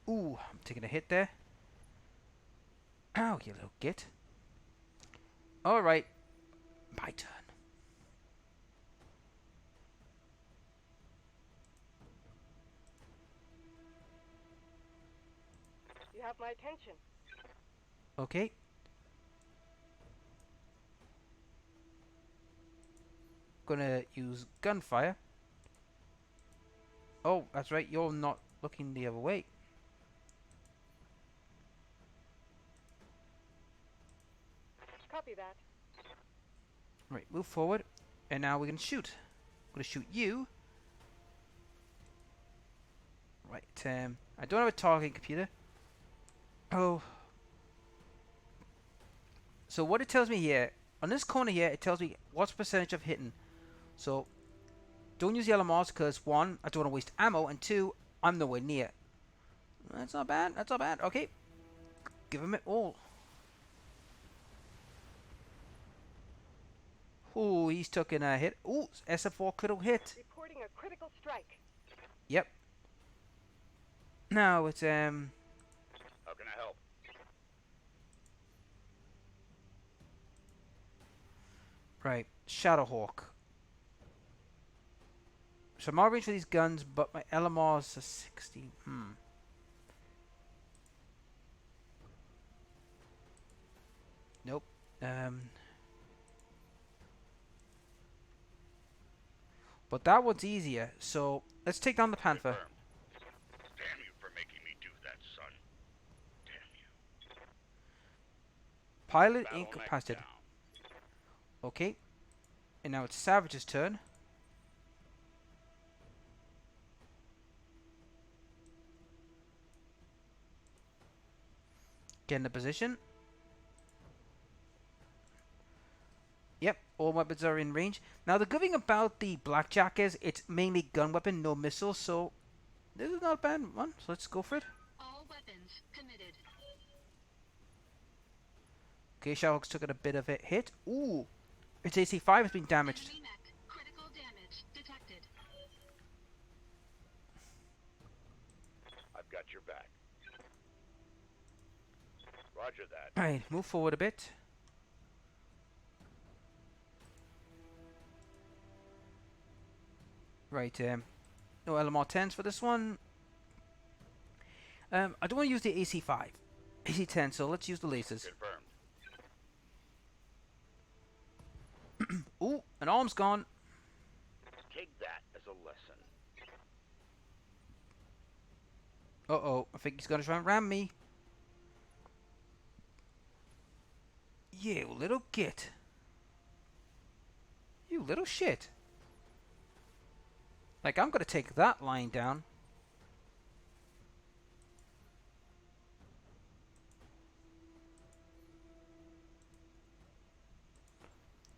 Ooh, I'm taking a hit there. Ow, you little git. Alright. My turn. You have my attention. Okay. Gonna use gunfire. Oh, that's right, you're not looking the other way. Copy that. Right, move forward. And now we can shoot. I'm gonna shoot you. Right, I don't have a targeting computer. Oh. So what it tells me here, on this corner here, it tells me what's percentage of hitting. So, don't use the LMRs because 1, I don't want to waste ammo, and 2, I'm nowhere near. That's not bad, that's not bad. Okay. Give him it all. Ooh, he's taking a hit. Ooh, SF4 critical hit. Reporting a critical strike. Yep. Now it's How can I help? right, Shadowhawk. So I'm out range for these guns, but my LMR's a 60. Nope. But that one's easier, so let's take down the Panther. Confirmed. Damn you for making me do that, son. Damn you. Pilot Battle mech incapacitated. down. Okay. And now it's Savage's turn. Get in the position. Yep, all weapons are in range. Now the good thing about the Blackjack is it's mainly gun weapon, no missiles, so this is not a bad one. So let's go for it. All weapons committed. Okay, Shadowhawk's took a bit of a hit. Ooh, its AC5 has been damaged. Enemy mech. Critical damage. Roger that. Alright, move forward a bit. Right, no LMR 10s for this one. I don't want to use the AC5, AC10, so let's use the lasers. Confirmed. Ooh, an arm's gone. Take that as a lesson. Uh-oh, I think he's gonna try and ram me. You little git. You little shit. Like, I'm gonna take that lying down.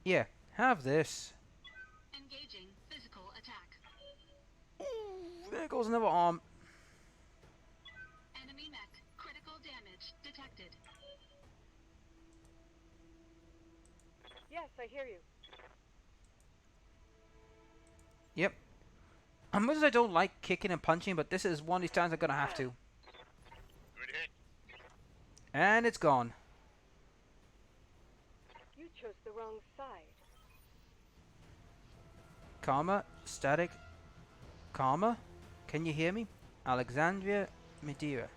Yeah, have this. Engaging physical attack. Ooh, there goes another arm. Enemy mech. Critical damage detected. Yes, I hear you. Yep. As much as I don't like kicking and punching, but this is one of these times I'm gonna have to. Good hit. And it's gone. You chose the wrong side. Karma, static. Karma, can you hear me? Alexandria, Madeira.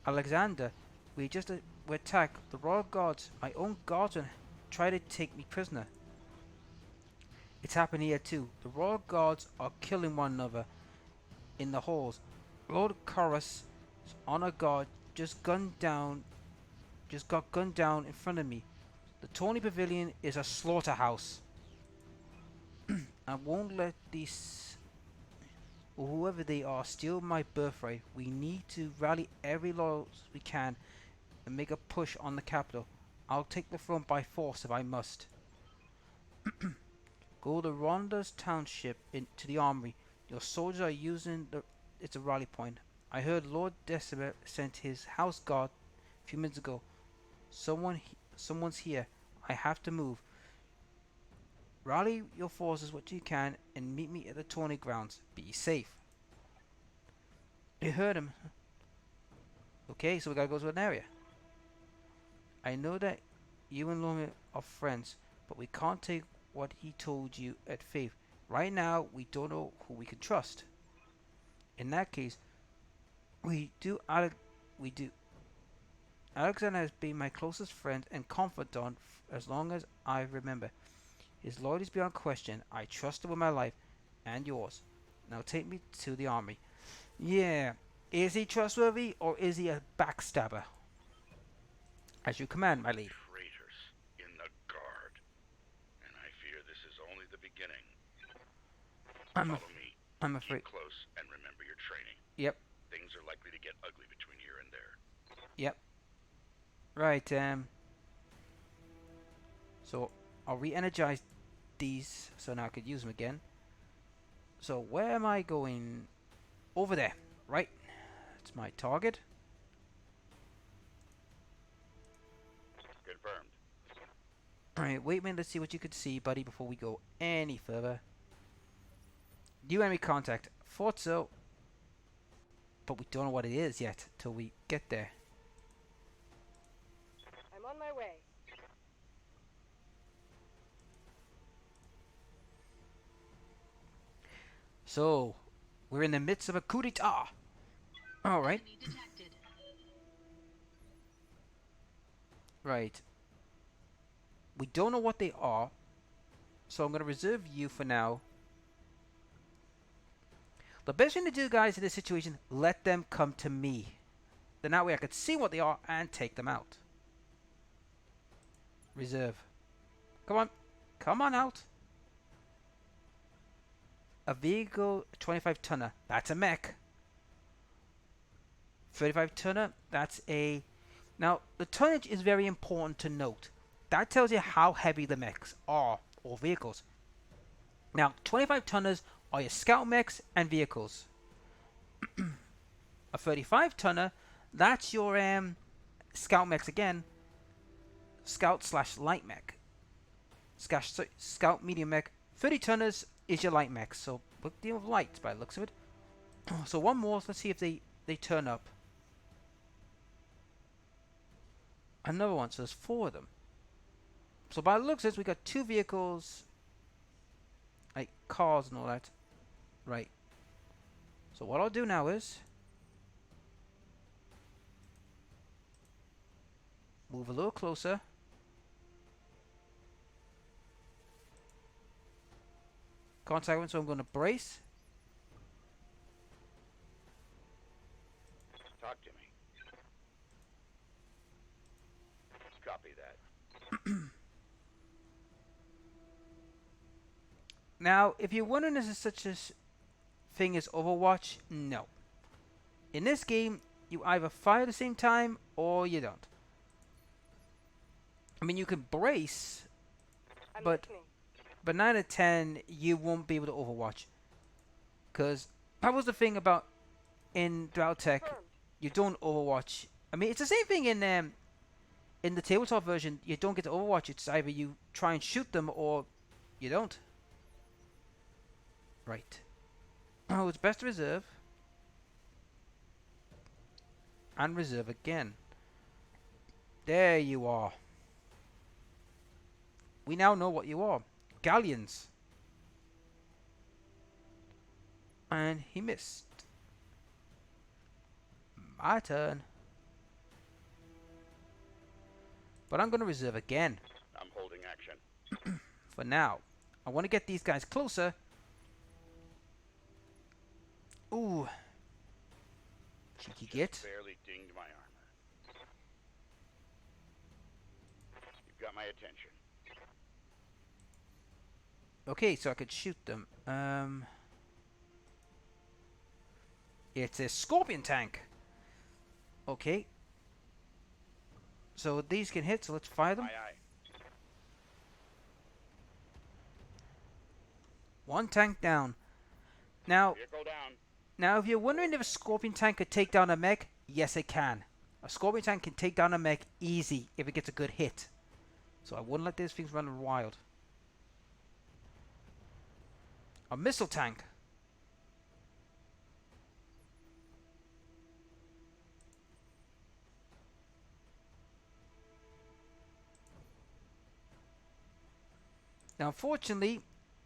Alexander, we just were attacked. The royal guards, my own guardsmen, tried to take me prisoner. It's happened here too. The royal guards are killing one another in the halls. Lord Chorus' honor guard just got gunned down in front of me. The Tawny Pavilion is a slaughterhouse. I won't let these, or whoever they are, steal my birthright. We need to rally every loyal we can and make a push on the capital. I'll take the throne by force if I must. Go to Ronda's township into the armory. Your soldiers are using it's a rally point. I heard Lord Decibel sent his house guard a few minutes ago. Someone's here. I have to move. Rally your forces what you can and meet me at the tourney grounds. Be safe. You heard him. Okay, so we gotta go to an area. I know that you and Lorna are friends, but we can't take what he told you at faith. Right now, we don't know who we can trust. In that case, we do. Alexander has been my closest friend and confidant as long as I remember. His loyalty is beyond question. I trust him with my life and yours. Now take me to the army. Yeah, is he trustworthy or is he a backstabber? As you command, my lady. Traitors in the guard. And I fear this is only the beginning. Follow me. I'm afraid. Keep close and remember your training. Yep. Things are likely to get ugly between here and there. Yep. Right, so I'll re-energize these so now I could use them again. So where am I going? Over there, right? It's my target. Confirmed. Alright, wait a minute, let's see what you could see, buddy, before we go any further. New enemy contact. Thought so. But we don't know what it is yet till we get there. I'm on my way. So, we're in the midst of a coup d'etat. Alright. Enemy detected. Right. We don't know what they are, so I'm going to reserve you for now. The best thing to do, guys, in this situation, let them come to me. Then that way I could see what they are and take them out. Reserve. Come on. Come on out. A vehicle 25 tonner. That's a mech. 35 tonner. That's a... Now, the tonnage is very important to note. That tells you how heavy the mechs are, or vehicles. Now, 25 tonners are your scout mechs and vehicles. A 35 tonner, that's your scout mechs again. Scout slash light mech. Scout medium mech. 30 tonners is your light mech. So we'll deal with light by the looks of it. So one more. Let's see if they turn up. Another one, so there's 4 of them. So by the looks of it, we got 2 vehicles, like cars and all that. Right. So what I'll do now is move a little closer. Contact one, so I'm going to brace. Talk to me. Copy that. Now, if you're wondering is there such a thing as Overwatch, no. In this game, you either fire at the same time or you don't. I mean, you can brace, I'm But- listening. but 9 out of 10, you won't be able to Overwatch. Because that was the thing about in Battletech, Confirmed. you don't Overwatch. I mean, it's the same thing in the tabletop version. You don't get to Overwatch. It's either you try and shoot them or you don't. Right. Oh, it's best to reserve. And reserve again. There you are. We now know what you are. Galleons. And he missed. My turn. But I'm going to reserve again I'm holding action. for now. I want to get these guys closer. Ooh. Cheeky git. Barely dinged my armor. You've got my attention. Okay, so I could shoot them. It's a scorpion tank. Okay. So these can hit, so let's fire them. Aye, aye. One tank down. Now, Vehicle down. if you're wondering if a scorpion tank could take down a mech, yes it can. A scorpion tank can take down a mech easy if it gets a good hit. So I wouldn't let these things run wild. A missile tank. Now, unfortunately,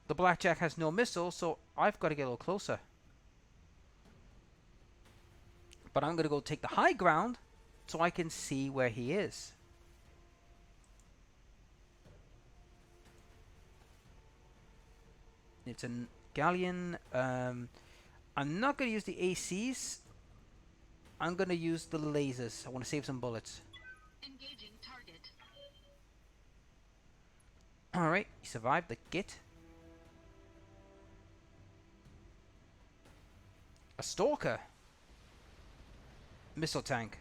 the Blackjack has no missile, so I've got to get a little closer. But I'm going to go take the high ground so I can see where he is. It's a galleon. I'm not going to use the ACs. I'm going to use the lasers. I want to save some bullets. Engaging target. Alright, he survived the git. A stalker. Missile tank.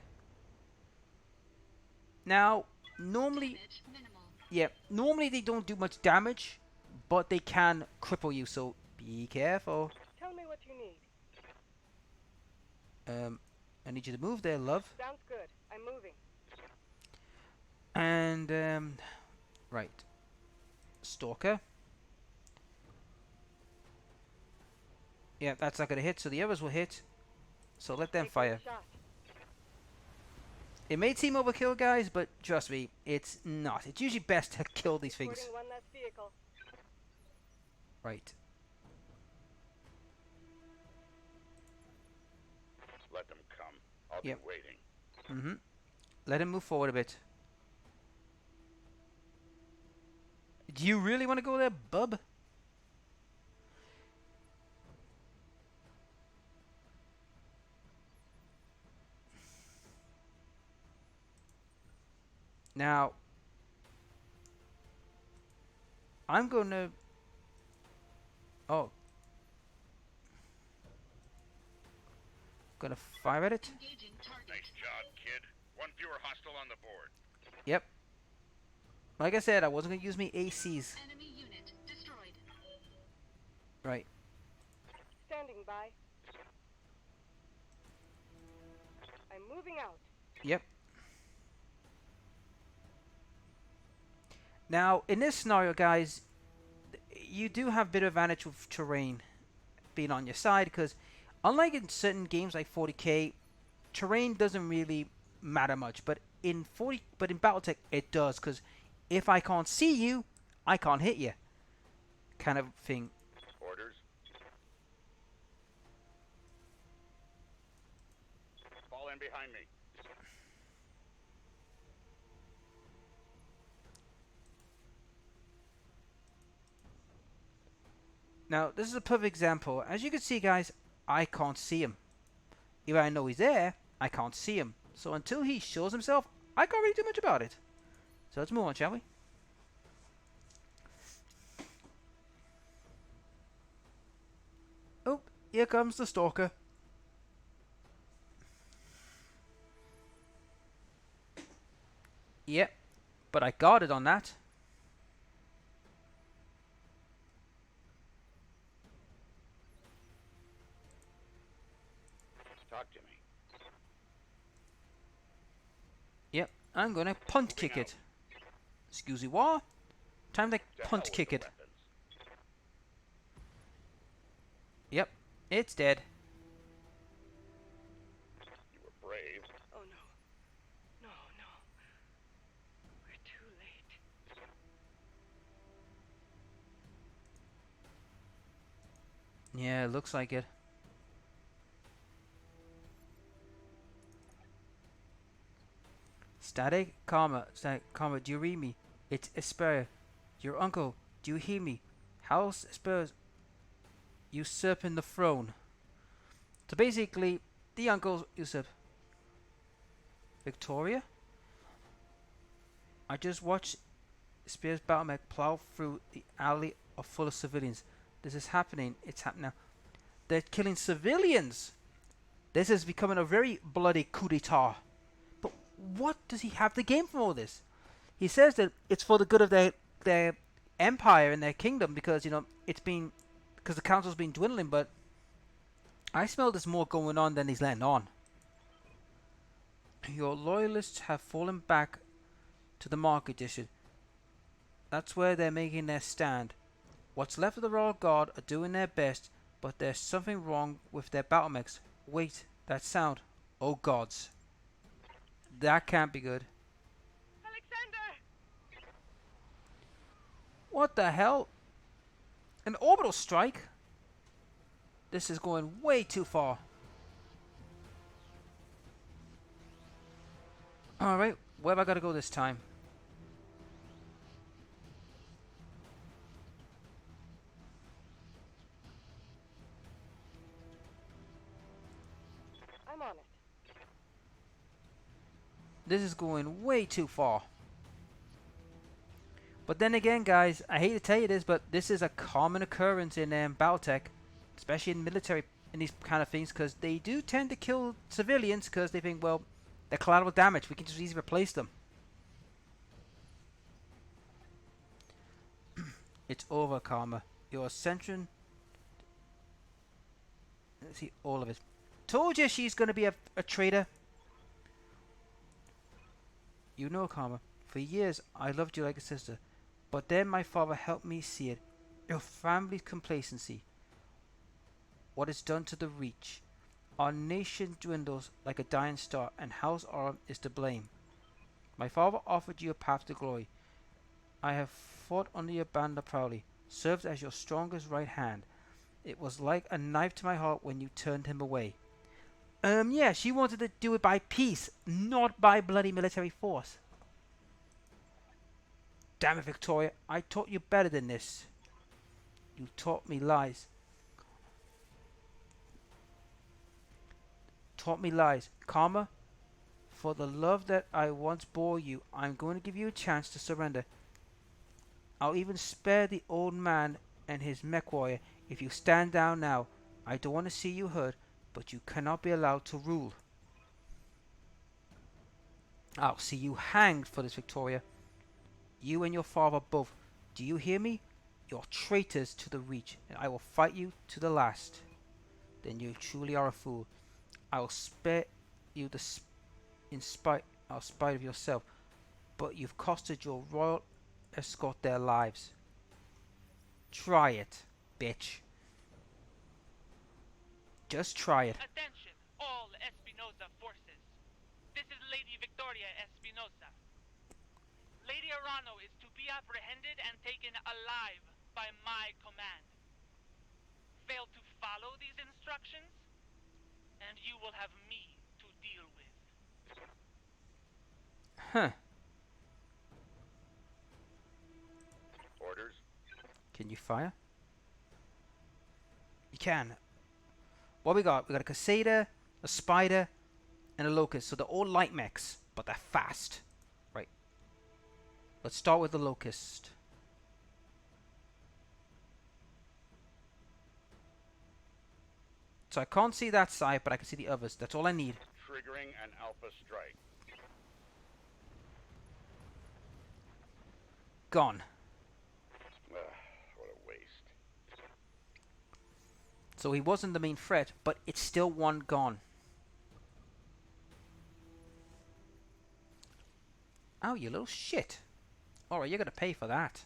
Now, normally, Damage minimal. yeah, normally they don't do much damage, but they can cripple you, so be careful. Tell me what you need. I need you to move there, love. Sounds good. I'm moving. And, right. Stalker. Yeah, that's not going to hit, so the others will hit. So let them Take fire. one shot. It may seem overkill, guys, but trust me, it's not. It's usually best to kill these things. Reporting one less vehicle. Right. Let them come. I'll Yep. be waiting. Mm-hmm. Let him move forward a bit. Do you really want to go there, bub? Now, I'm going to... Oh. Gonna fire at it? Engaging target. Nice job, kid. One fewer hostile on the board. Yep. Like I said, I wasn't going to use my ACs. Enemy unit destroyed. Right. Standing by. I'm moving out. Yep. Now, in this scenario, guys, you do have a bit of advantage with terrain being on your side, because unlike in certain games like 40k, terrain doesn't really matter much. But in BattleTech it does, because if I can't see you, I can't hit you, kind of thing. Orders? Fall in behind me. Now, this is a perfect example. As you can see, guys, I can't see him. Even I know he's there, I can't see him. So until he shows himself, I can't really do much about it. So let's move on, shall we? Oh, here comes the stalker. Yep, but I guarded on that. Talk to me. Yep, I'm gonna punt kick it. Excuse me, what? Time to To hell punt with kick the it. weapons. Yep, it's dead. You were brave. Oh no. No, no. We're too late. Yeah, it looks like it. Static Karma, do you read me? It's Esper, your uncle. Do you hear me? House Esper, usurping the throne. So basically, the uncles usurp. Victoria? I just watched Spears Battlemech plow through the alley full of civilians. This is happening. It's happening now. They're killing civilians. This is becoming a very bloody coup d'etat. But what does he have to gain from all this? He says that it's for the good of their empire and their kingdom, because because the council's been dwindling. But I smell there's more going on than he's letting on. Your loyalists have fallen back to the market district. That's where they're making their stand. What's left of the Royal Guard are doing their best, but there's something wrong with their battle mechs. Wait, that sound. Oh gods. That can't be good. Alexander! What the hell? An orbital strike? This is going way too far. Alright, where have I got to go this time? I'm on it. This is going way too far. But then again, guys, I hate to tell you this, but this is a common occurrence in BattleTech, especially in military, in these kind of things, because they do tend to kill civilians because they think, well, they're collateral damage. We can just easily replace them. It's over, Karma. Your ascension. Let's see all of it. Told you she's going to be a traitor. You know, Karma, for years I loved you like a sister, but then my father helped me see it. Your family's complacency. What it's done to the Reach. Our nation dwindles like a dying star, and House Aram is to blame. My father offered you a path to glory. I have fought under your banner proudly, served as your strongest right hand. It was like a knife to my heart when you turned him away. Yeah, she wanted to do it by peace, not by bloody military force. Damn it, Victoria, I taught you better than this. You taught me lies. Taught me lies. Karma, for the love that I once bore you, I'm going to give you a chance to surrender. I'll even spare the old man and his mech warrior if you stand down now. I don't want to see you hurt, but you cannot be allowed to rule. I'll see you hanged for this, Victoria. You and your father both. Do you hear me? You're traitors to the Reach, and I will fight you to the last. Then you truly are a fool. I will spare you in spite of yourself, but you've costed your royal escort their lives. Try it, bitch. Just try it. Attention, all Espinosa forces. This is Lady Victoria Espinosa. Lady Arano is to be apprehended and taken alive by my command. Fail to follow these instructions, and you will have me to deal with. Huh. Orders? Can you fire? You can. What we got? We got a Casada, a Spider, and a Locust. So they're all light mechs, but they're fast. Right. Let's start with the Locust. So I can't see that side, but I can see the others. That's all I need. Triggering an Alpha strike. Gone. Ugh, what a waste. So he wasn't the main threat, but it's still one gone. Oh, you little shit. Alright, you're gonna pay for that.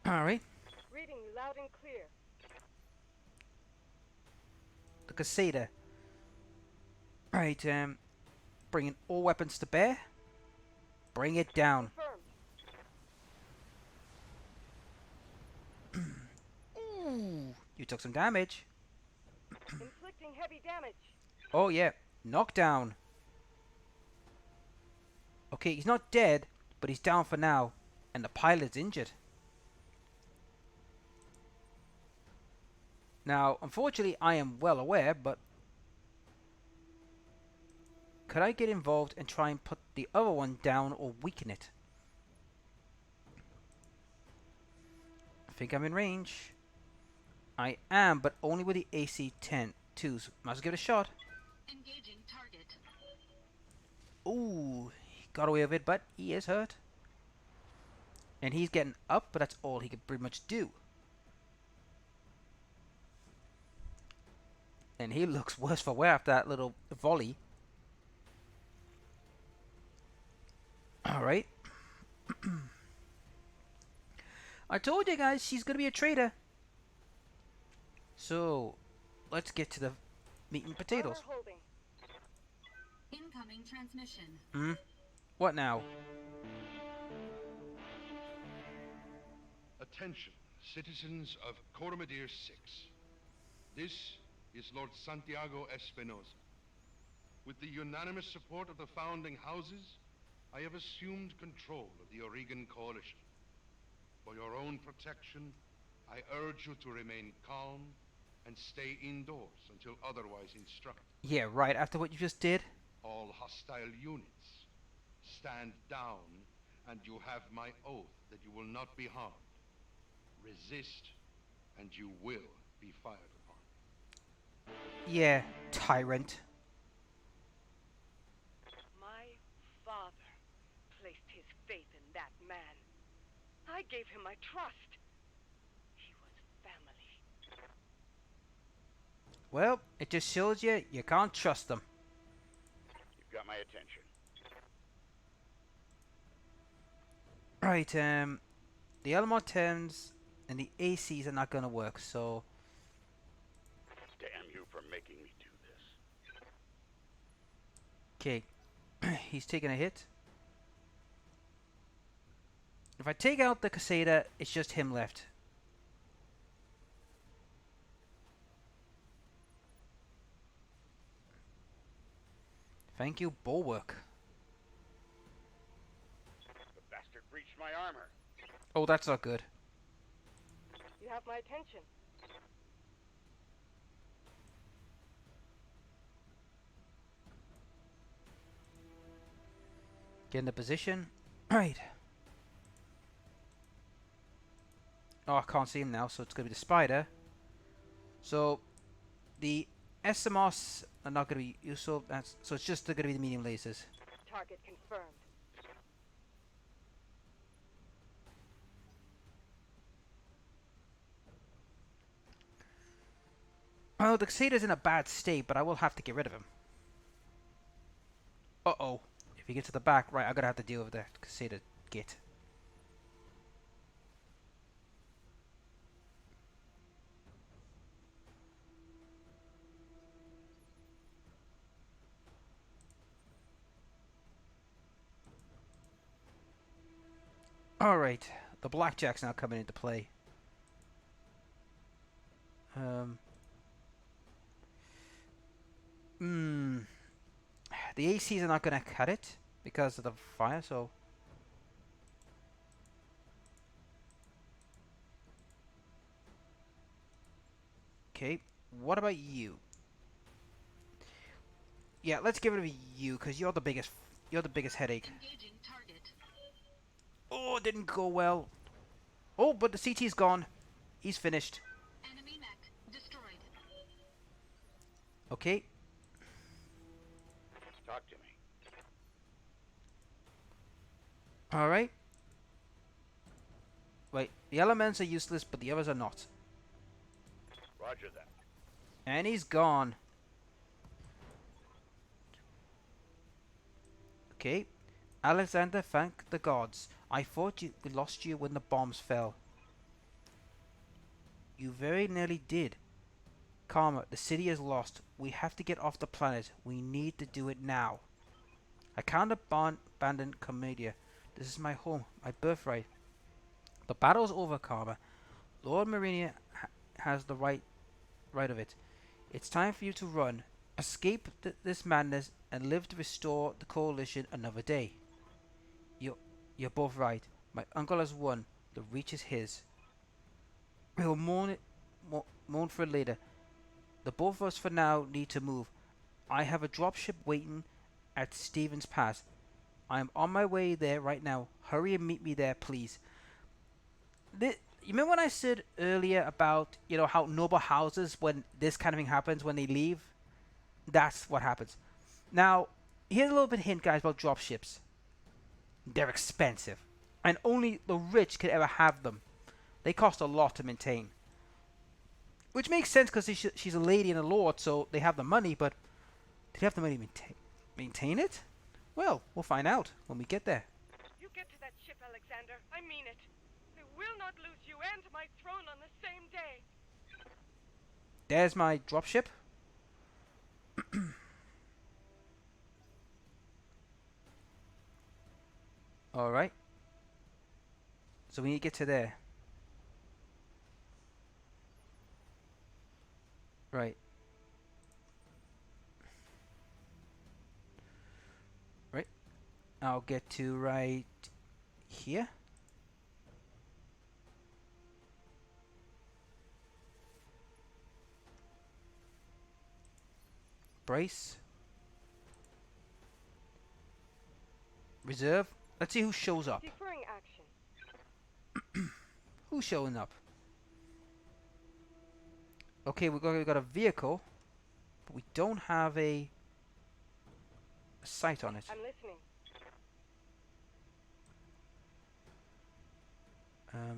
Alright. Reading you loud and clear. The Casada. Right, bringing all weapons to bear. Bring it down. Confirmed. Ooh, you took some damage. Inflicting heavy damage. Oh yeah, knockdown. Okay, he's not dead, but he's down for now, and the pilot's injured. Now, unfortunately, I am well aware, but could I get involved and try and put the other one down or weaken it? I think I'm in range. I am, but only with the AC-10 twos. Might as well give it a shot. Engaging target. Ooh, he got away with it, but he is hurt. And he's getting up, but that's all he could pretty much do. And he looks worse for wear after that little volley. Alright. I told you guys she's gonna be a traitor. So, let's get to the meat and potatoes. Armor holding. Incoming transmission. Hmm? What now? Attention, citizens of Coromadir 6. This is Lord Santiago Espinosa. With the unanimous support of the founding houses, I have assumed control of the Oregon Coalition. For your own protection, I urge you to remain calm and stay indoors until otherwise instructed. Yeah, right after what you just did. All hostile units, stand down, and you have my oath that you will not be harmed. Resist, and you will be fired upon. Yeah, tyrant. My father placed his faith in that man. I gave him my trust. He was family. Well, it just shows you can't trust them. You've got my attention. Right, the Elmore 10s and the ACs are not gonna work, so Damn you for making me do this. okay. He's taking a hit. If I take out the Casada, it's just him left. Thank you, Bulwark. The bastard breached my armor. Oh, that's not good. You have my attention. Get in the position. Right. Oh, I can't see him now, so it's going to be the Spider. So, the SMOS are not going to be useful. So it's just going to be the medium lasers. Target confirmed. Well, the Casada's in a bad state, but I will have to get rid of him. Uh-oh. If he gets to the back, right, I'm going to have to deal with the Casada git. Alright, the blackjack's now coming into play. The ACs are not going to cut it because of the fire, so... Okay, what about you? Yeah, let's give it a you, because you're the biggest headache. Engaging target. Oh, it didn't go well. Oh, but the CT's gone. He's finished. Enemy mech destroyed. Okay. Talk to me. Alright. Wait, the elements are useless, but the others are not. Roger that. And he's gone. Okay. Alexander, thank the gods. I thought we lost you when the bombs fell. You very nearly did. Karma, the city is lost. We have to get off the planet. We need to do it now. I can't abandon Commedia. This is my home, my birthright. The battle's over, Karma. Lord Marinia has the right of it. It's time for you to run. Escape this madness and live to restore the coalition another day. You're both right. My uncle has won. The Reach is his. We'll mourn for it later. The both of us for now need to move. I have a dropship waiting at Stevens Pass. I am on my way there right now. Hurry and meet me there, please. You remember when I said earlier about, you know, how noble houses, when this kind of thing happens, when they leave? That's what happens. Now, here's a little bit of hint, guys, about dropships. They're expensive. And only the rich could ever have them. They cost a lot to maintain. Which makes sense because she's a lady and a lord, so they have the money, but do they have the money to maintain it? Well, we'll find out when we get there. You get to that ship, Alexander. I mean it. I will not lose you and my throne on the same day. There's my dropship. Alright. So we need to get to there. Right. Right. I'll get to right here. Brace. Reserve. Let's see who shows up. Deferring action. Who's showing up? Okay, we've got a vehicle, but we don't have a sight on it. I'm listening.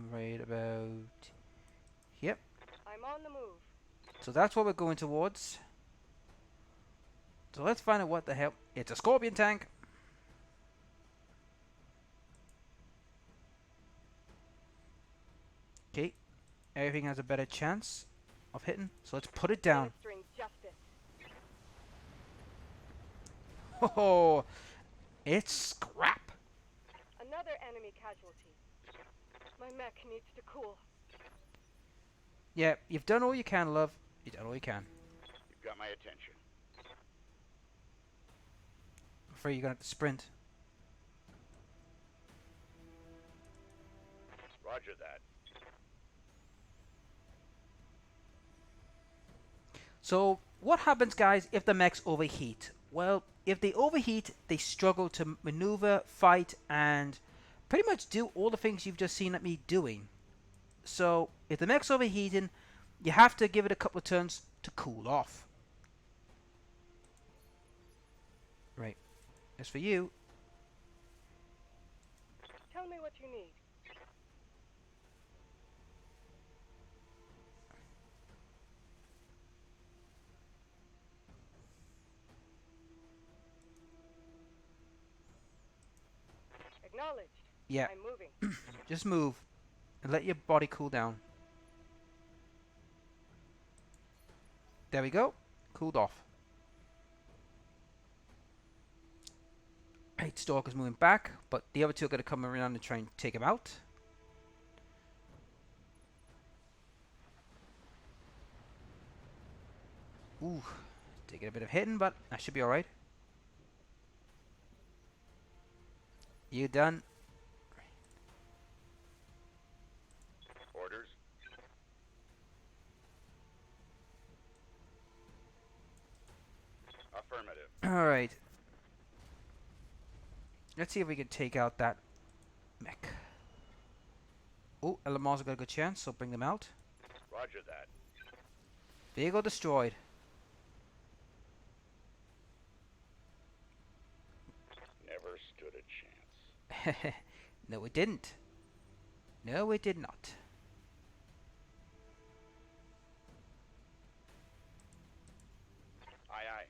Right about... Yep. I'm on the move. So that's what we're going towards. So let's find out what the hell... It's a Scorpion tank! Okay. Everything has a better chance of hitting. So let's put it down. Administering justice. Oh, it's scrap. Another enemy casualty. My mech needs to cool. Yeah, you've done all you can, love. You've done all you can. You've got my attention. I'm afraid you're gonna have to sprint. Roger that. So, what happens, guys, if the mechs overheat? Well, if they overheat, they struggle to maneuver, fight, and pretty much do all the things you've just seen me doing. So, if the mech's overheating, you have to give it a couple of turns to cool off. Right. As for you... Tell me what you need. Acknowledged. Yeah. I'm moving. Just move and let your body cool down. There we go. Cooled off. Hate Stalker's moving back, but the other two are going to come around and try and take him out. Ooh, taking a bit of hitting, but that should be alright. You done? Orders? Affirmative. Alright. Let's see if we can take out that mech. Oh, Elamar's got a good chance, so bring them out. Roger that. Vehicle destroyed. Never stood a chance. No, it didn't. No, it did not. Aye, aye.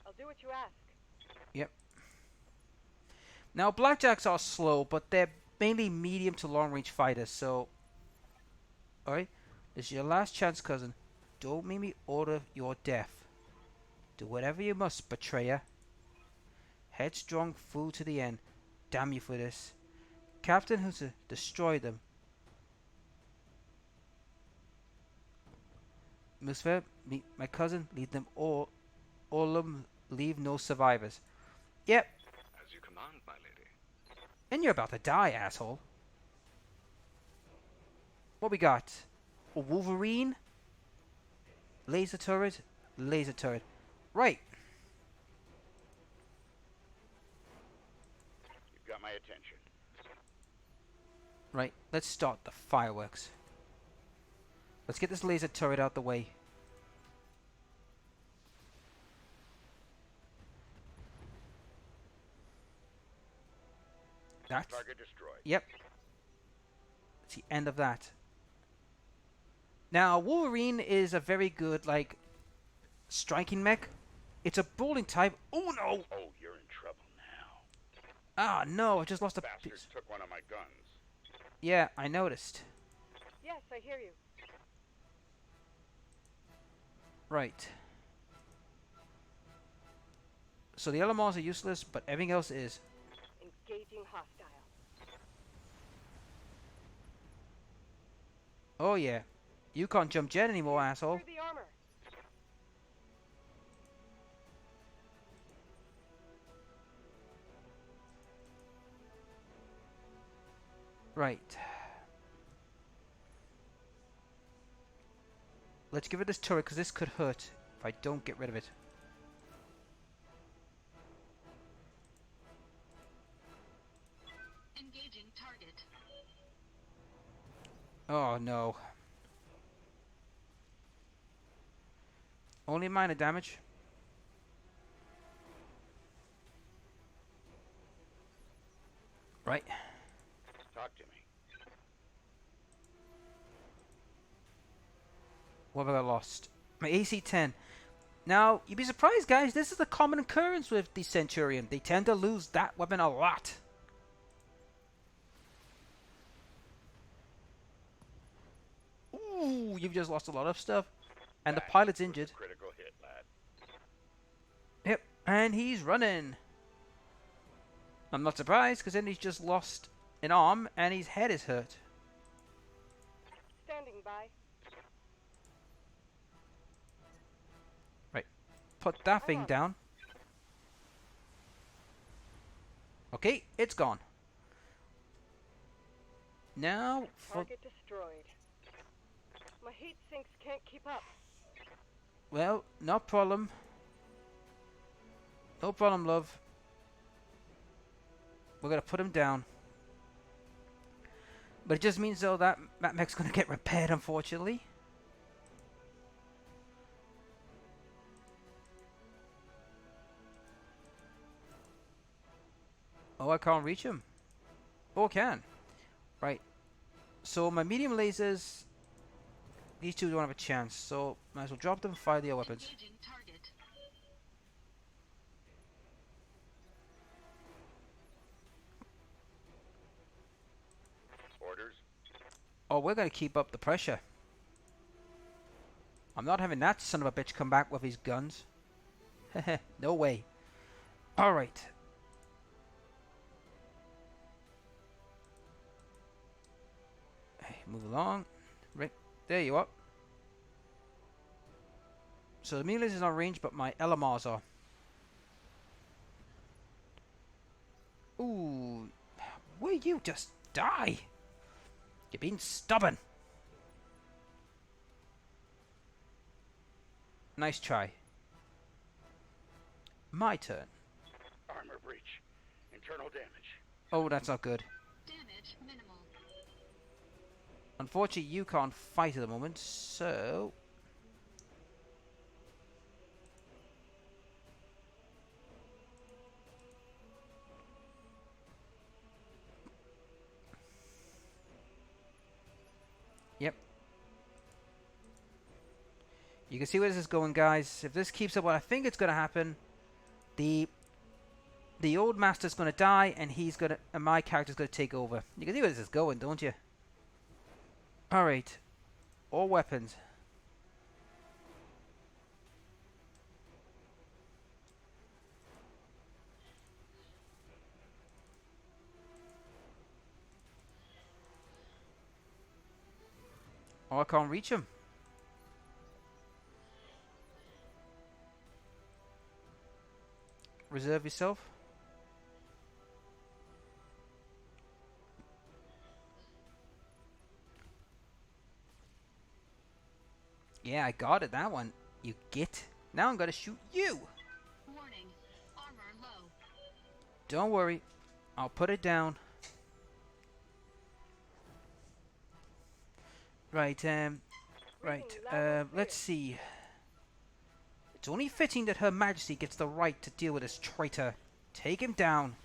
I'll do what you ask. Yep. Now, Blackjacks are slow, but they're mainly medium to long range fighters, so... Alright? This is your last chance, cousin. Don't make me order your death. Do whatever you must, betrayer. Headstrong fool to the end. Damn you for this. Captain who's to destroy them. Lucifer, meet my cousin, lead them all of them, leave no survivors. Yep. As you command, my lady. And you're about to die, asshole. What we got? A Wolverine? Laser turret? Laser turret. Right. You've got my attention. Right. Let's start the fireworks. Let's get this laser turret out the way. That's... Target destroyed. Yep. That's the end of that. Now, Wolverine is a very good, like, striking mech. It's a brawling type. Oh, no! Oh, you're in trouble now. Ah, no, I just lost a Bastards piece. took one of my guns. Yeah, I noticed. Yes, I hear you. Right. So the LMRs are useless, but everything else is. Engaging hostile. Oh, yeah. You can't jump jet anymore, asshole. Through the armor. Right. Let's give it this turret, because this could hurt if I don't get rid of it. Engaging target. Oh, no. Only minor damage. Right. Talk to me. What have I lost? My AC 10. Now, you'd be surprised, guys. This is a common occurrence with the Centurion. They tend to lose that weapon a lot. Ooh, you've just lost a lot of stuff. And the That pilot's was a injured. critical hit, lad. Yep, and he's running. I'm not surprised, because then he's just lost an arm and his head is hurt. Standing by. Right, put that thing down. Okay, it's gone. Now, for... Target destroyed. My heat sinks can't keep up. Well, no problem. No problem, love. We're gonna put him down. But it just means, though, that mech's gonna get repaired, unfortunately. Oh, I can't reach him. Oh, I can. Right. So, my medium lasers... These two don't have a chance, so might as well drop them and fire the other weapons. Engaging target. Orders? Oh, we're gonna keep up the pressure. I'm not having that son of a bitch come back with his guns. No way. Alright. Move along. Right. There you are. So the Melees is not ranged, but my LMRs are. Ooh. Will you just die? You're being stubborn. Nice try. My turn. Armor breach. Internal damage. Oh, that's not good. Damage minimal. Unfortunately, you can't fight at the moment, so... Yep. You can see where this is going, guys. If this keeps up what I think it's going to happen, the old master's going to die, and my character's going to take over. You can see where this is going, don't you? Alright. All weapons. Oh, I can't reach him. Reserve yourself. Yeah, I got it, that one. You git. Now I'm gonna shoot you. Warning. Armor low. Don't worry. I'll put it down. Right, let's see. It's only fitting that Her Majesty gets the right to deal with this traitor. Take him down.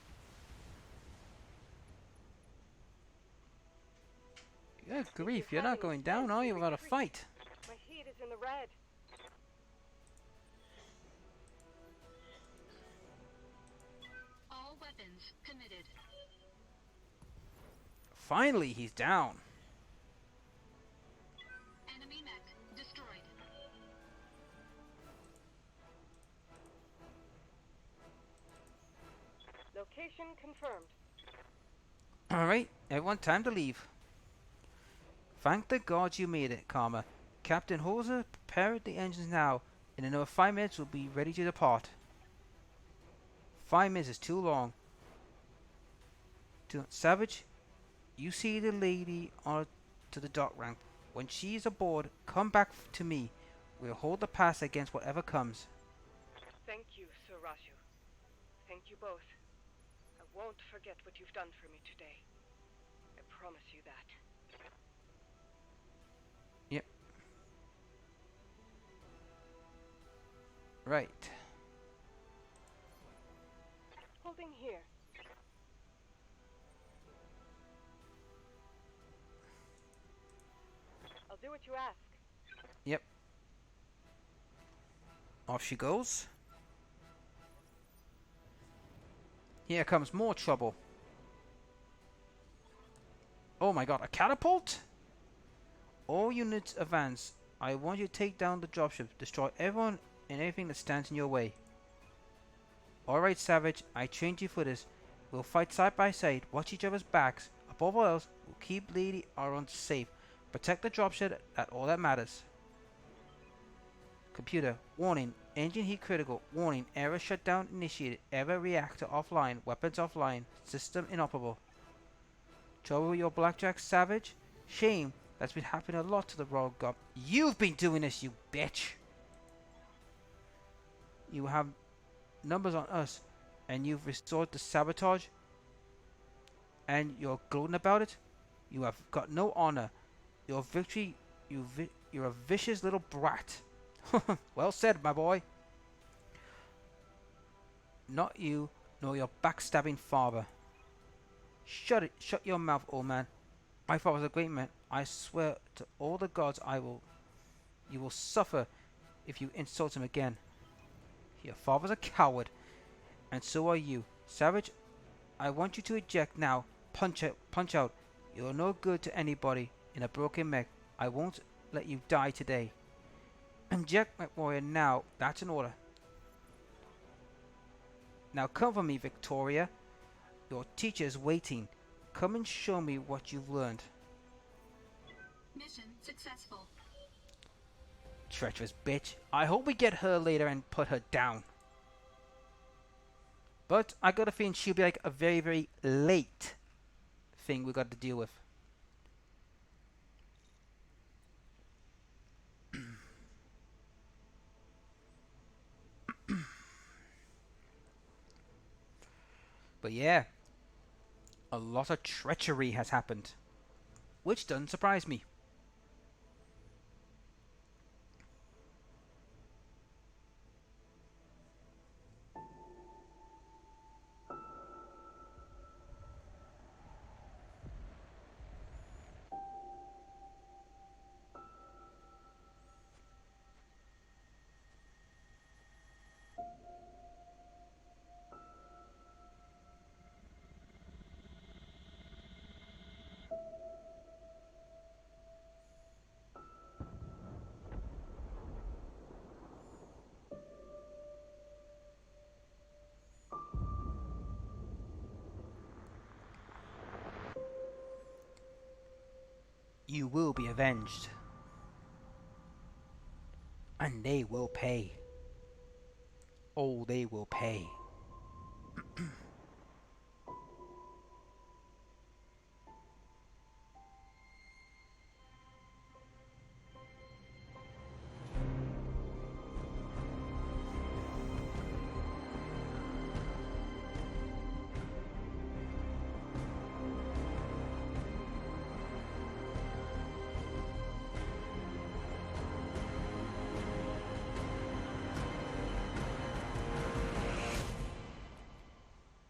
Good grief, you're not going down, are you, without a fight? My heat is in the red. All weapons committed. Finally, he's down. Enemy mech destroyed. Location confirmed. Alright, everyone, time to leave. Thank the gods you made it, Karma. Captain Hoser, prepare the engines now. In another 5 minutes, we'll be ready to depart. 5 minutes is too long. Savage, you see the lady on to the dock ramp. When she is aboard, come back to me. We'll hold the pass against whatever comes. Thank you, Sir Raju. Thank you both. I won't forget what you've done for me today. I promise you that. Yep. Right. Holding here. I'll do what you ask. Yep. Off she goes. Here comes more trouble. Oh my god, a catapult? All units advance. I want you to take down the dropship. Destroy everyone and anything that stands in your way. Alright, Savage. I trained you for this. We'll fight side by side. Watch each other's backs. Above all else, we'll keep Lady Aron safe. Protect the dropship. That's all that matters. Computer. Warning. Engine heat critical. Warning. Error shutdown initiated. Error reactor offline. Weapons offline. System inoperable. Trouble with your blackjack, Savage? Shame. That's been happening a lot to the Royal Guard. You've been doing this, you bitch! You have numbers on us, and you've restored the sabotage, and you're gloating about it? You have got no honor. Your victory, you're a vicious little brat. Well said, my boy. Not you, nor your backstabbing father. Shut your mouth, old man. My father was a great man. I swear to all the gods you will suffer if you insult him again. Your father's a coward, and so are you. Savage, I want you to eject now. Punch out. You're no good to anybody in a broken mech. I won't let you die today. Eject, my warrior, now. That's an order. Now come for me, Victoria. Your teacher is waiting. Come and show me what you've learned. Mission successful. Treacherous bitch. I hope we get her later and put her down. But I got a feeling she'll be like a very, very late thing we got to deal with. But yeah, a lot of treachery has happened, which doesn't surprise me. You will be avenged. And they will pay. Oh, they will pay.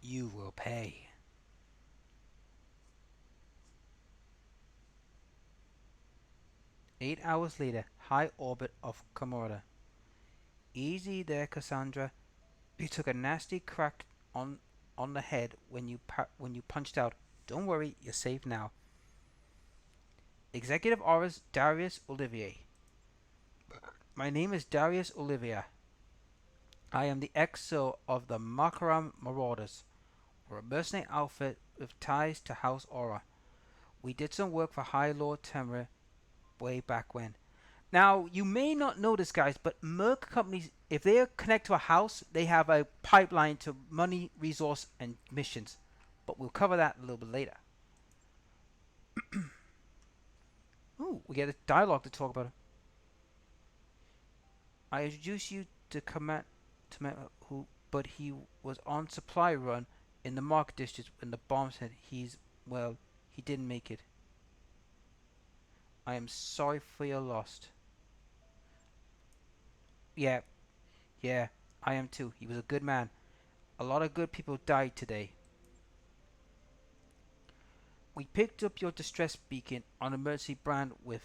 You will pay. Eight hours later, high orbit of Komoda. Easy there, Cassandra. You took a nasty crack on the head when you punched out. Don't worry, you're safe now. Executive Orders Darius Olivier. My name is Darius Olivier. I am the XO of the Makaram Marauders. We're a mercenary outfit with ties to House Aura. We did some work for High Lord Temra way back when. Now, you may not know this, guys, but merc companies, if they are connected to a house, they have a pipeline to money, resource, and missions. But we'll cover that a little bit later. Ooh, we get a dialogue to talk about. I introduced you to Command, but he was on supply run in the market district when the bombs hit. He didn't make it. I am sorry for your loss. Yeah, I am too. He was a good man. A lot of good people died today. We picked up your distress beacon on emergency bandwidth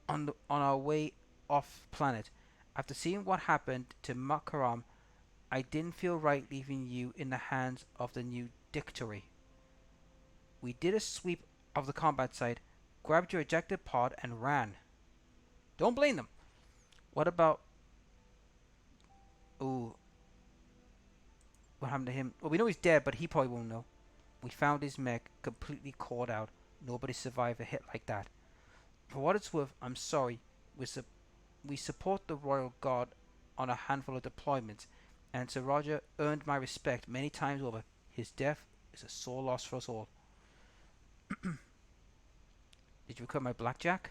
on our way off planet. After seeing what happened to Makaram, I didn't feel right leaving you in the hands of the new dictator. We did a sweep of the combat site, grabbed your ejected pod, and ran. Don't blame them. What about... Ooh. What happened to him? Well, we know he's dead, but he probably won't know. We found his mech completely caught out. Nobody survived a hit like that. For what it's worth, I'm sorry. We support the Royal Guard on a handful of deployments, and Sir Roger earned my respect many times over. His death is a sore loss for us all. Did you recover my blackjack?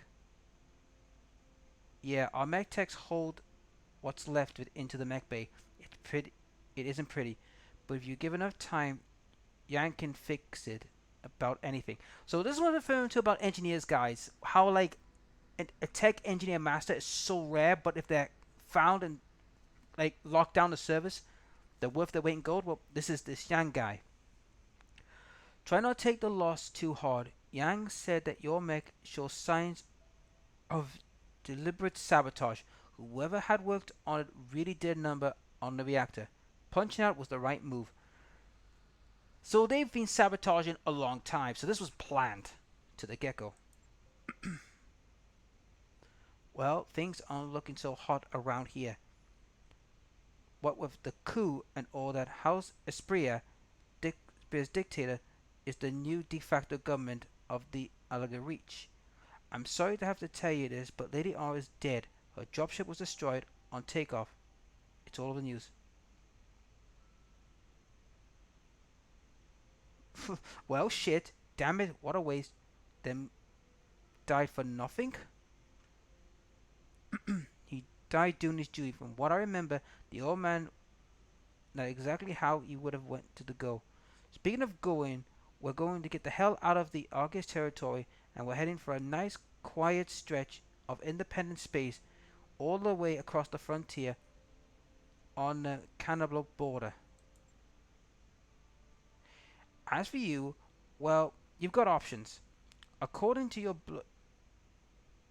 Yeah, our mech techs hold what's left of it into the mech bay. It isn't pretty, but if you give enough time, Yang can fix it about anything. So this is what I'm referring to about engineers, guys. How like a tech engineer master is so rare, but if they're found and like locked down the service, they're worth their weight in gold. Well, this is this Yang guy. Try not to take the loss too hard. Yang said that your mech shows signs of deliberate sabotage. Whoever had worked on it really did a number on the reactor. Punching out was the right move. So they've been sabotaging a long time. So this was planned to the get-go. Well, things aren't looking so hot around here. what with the coup and all that, House Espria, Espria's dictator, is the new de facto government of the Alaga Reach. I'm sorry to have to tell you this, but Lady R is dead. Her dropship was destroyed on takeoff. It's all over the news. Well, shit. Damn it, what a waste. Them died for nothing? He died doing his duty. From what I remember, the old man, not exactly how he would have went to the go. Speaking of going, we're going to get the hell out of the Argus territory, and we're heading for a nice quiet stretch of independent space all the way across the frontier on the Cannibal border. As for you, well, you've got options. According to your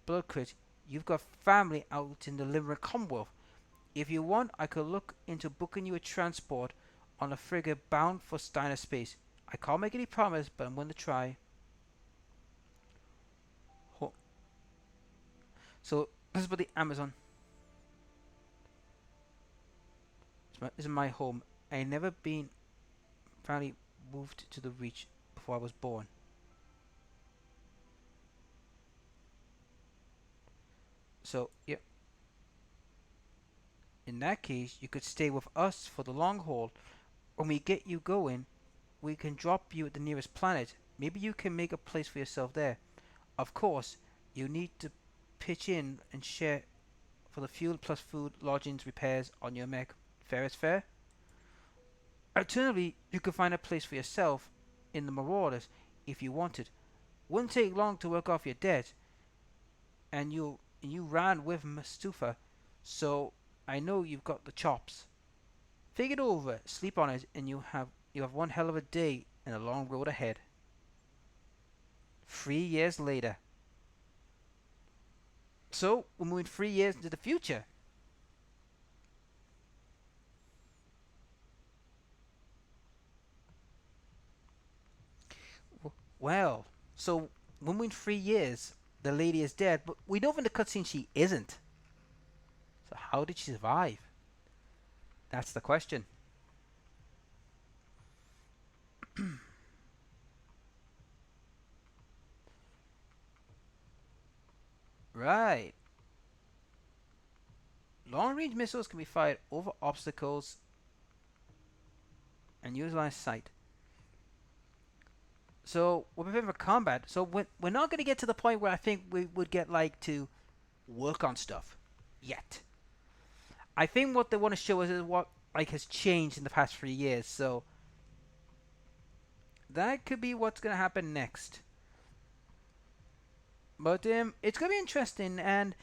blood crit, you've got family out in the Limerick Commonwealth. If you want, I could look into booking you a transport on a frigate bound for Steiner Space. I can't make any promise, but I'm going to try. So, this is for the Amazon. This is my home. I ain't never been finally moved to the Reach before I was born. So, yep. In that case, you could stay with us for the long haul. When we get you going, we can drop you at the nearest planet. Maybe you can make a place for yourself there. Of course, you need to pitch in and share for the fuel plus food, lodgings, repairs on your mech. Fair is fair. Alternatively, you could find a place for yourself in the Marauders if you wanted. Wouldn't take long to work off your debt, and you ran with Mustafa, so I know you've got the chops. Think it over, sleep on it, and you have one hell of a day and a long road ahead. 3 years later. So we're moving 3 years into the future. Well, so when we're in 3 years, the lady is dead, but we know from the cutscene she isn't. So how did she survive? That's the question. Right. Long-range missiles can be fired over obstacles and use line of sight. So we're preparing for combat. So we're not going to get to the point where I think we would get like to work on stuff yet. I think what they want to show us is what like has changed in the past 3 years. So that could be what's going to happen next. But it's going to be interesting, and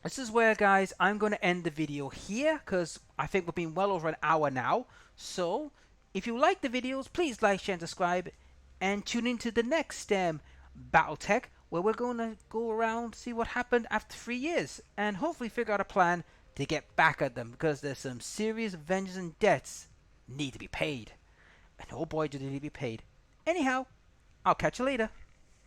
this is where, guys, I'm going to end the video here because I think we've been well over an hour now. So if you like the videos, please like, share, and subscribe, and tune into the next Battletech, where we're going to go around, see what happened after 3 years, and hopefully figure out a plan to get back at them, because there's some serious vengeance and debts need to be paid. And oh boy, do they need to be paid. Anyhow, I'll catch you later.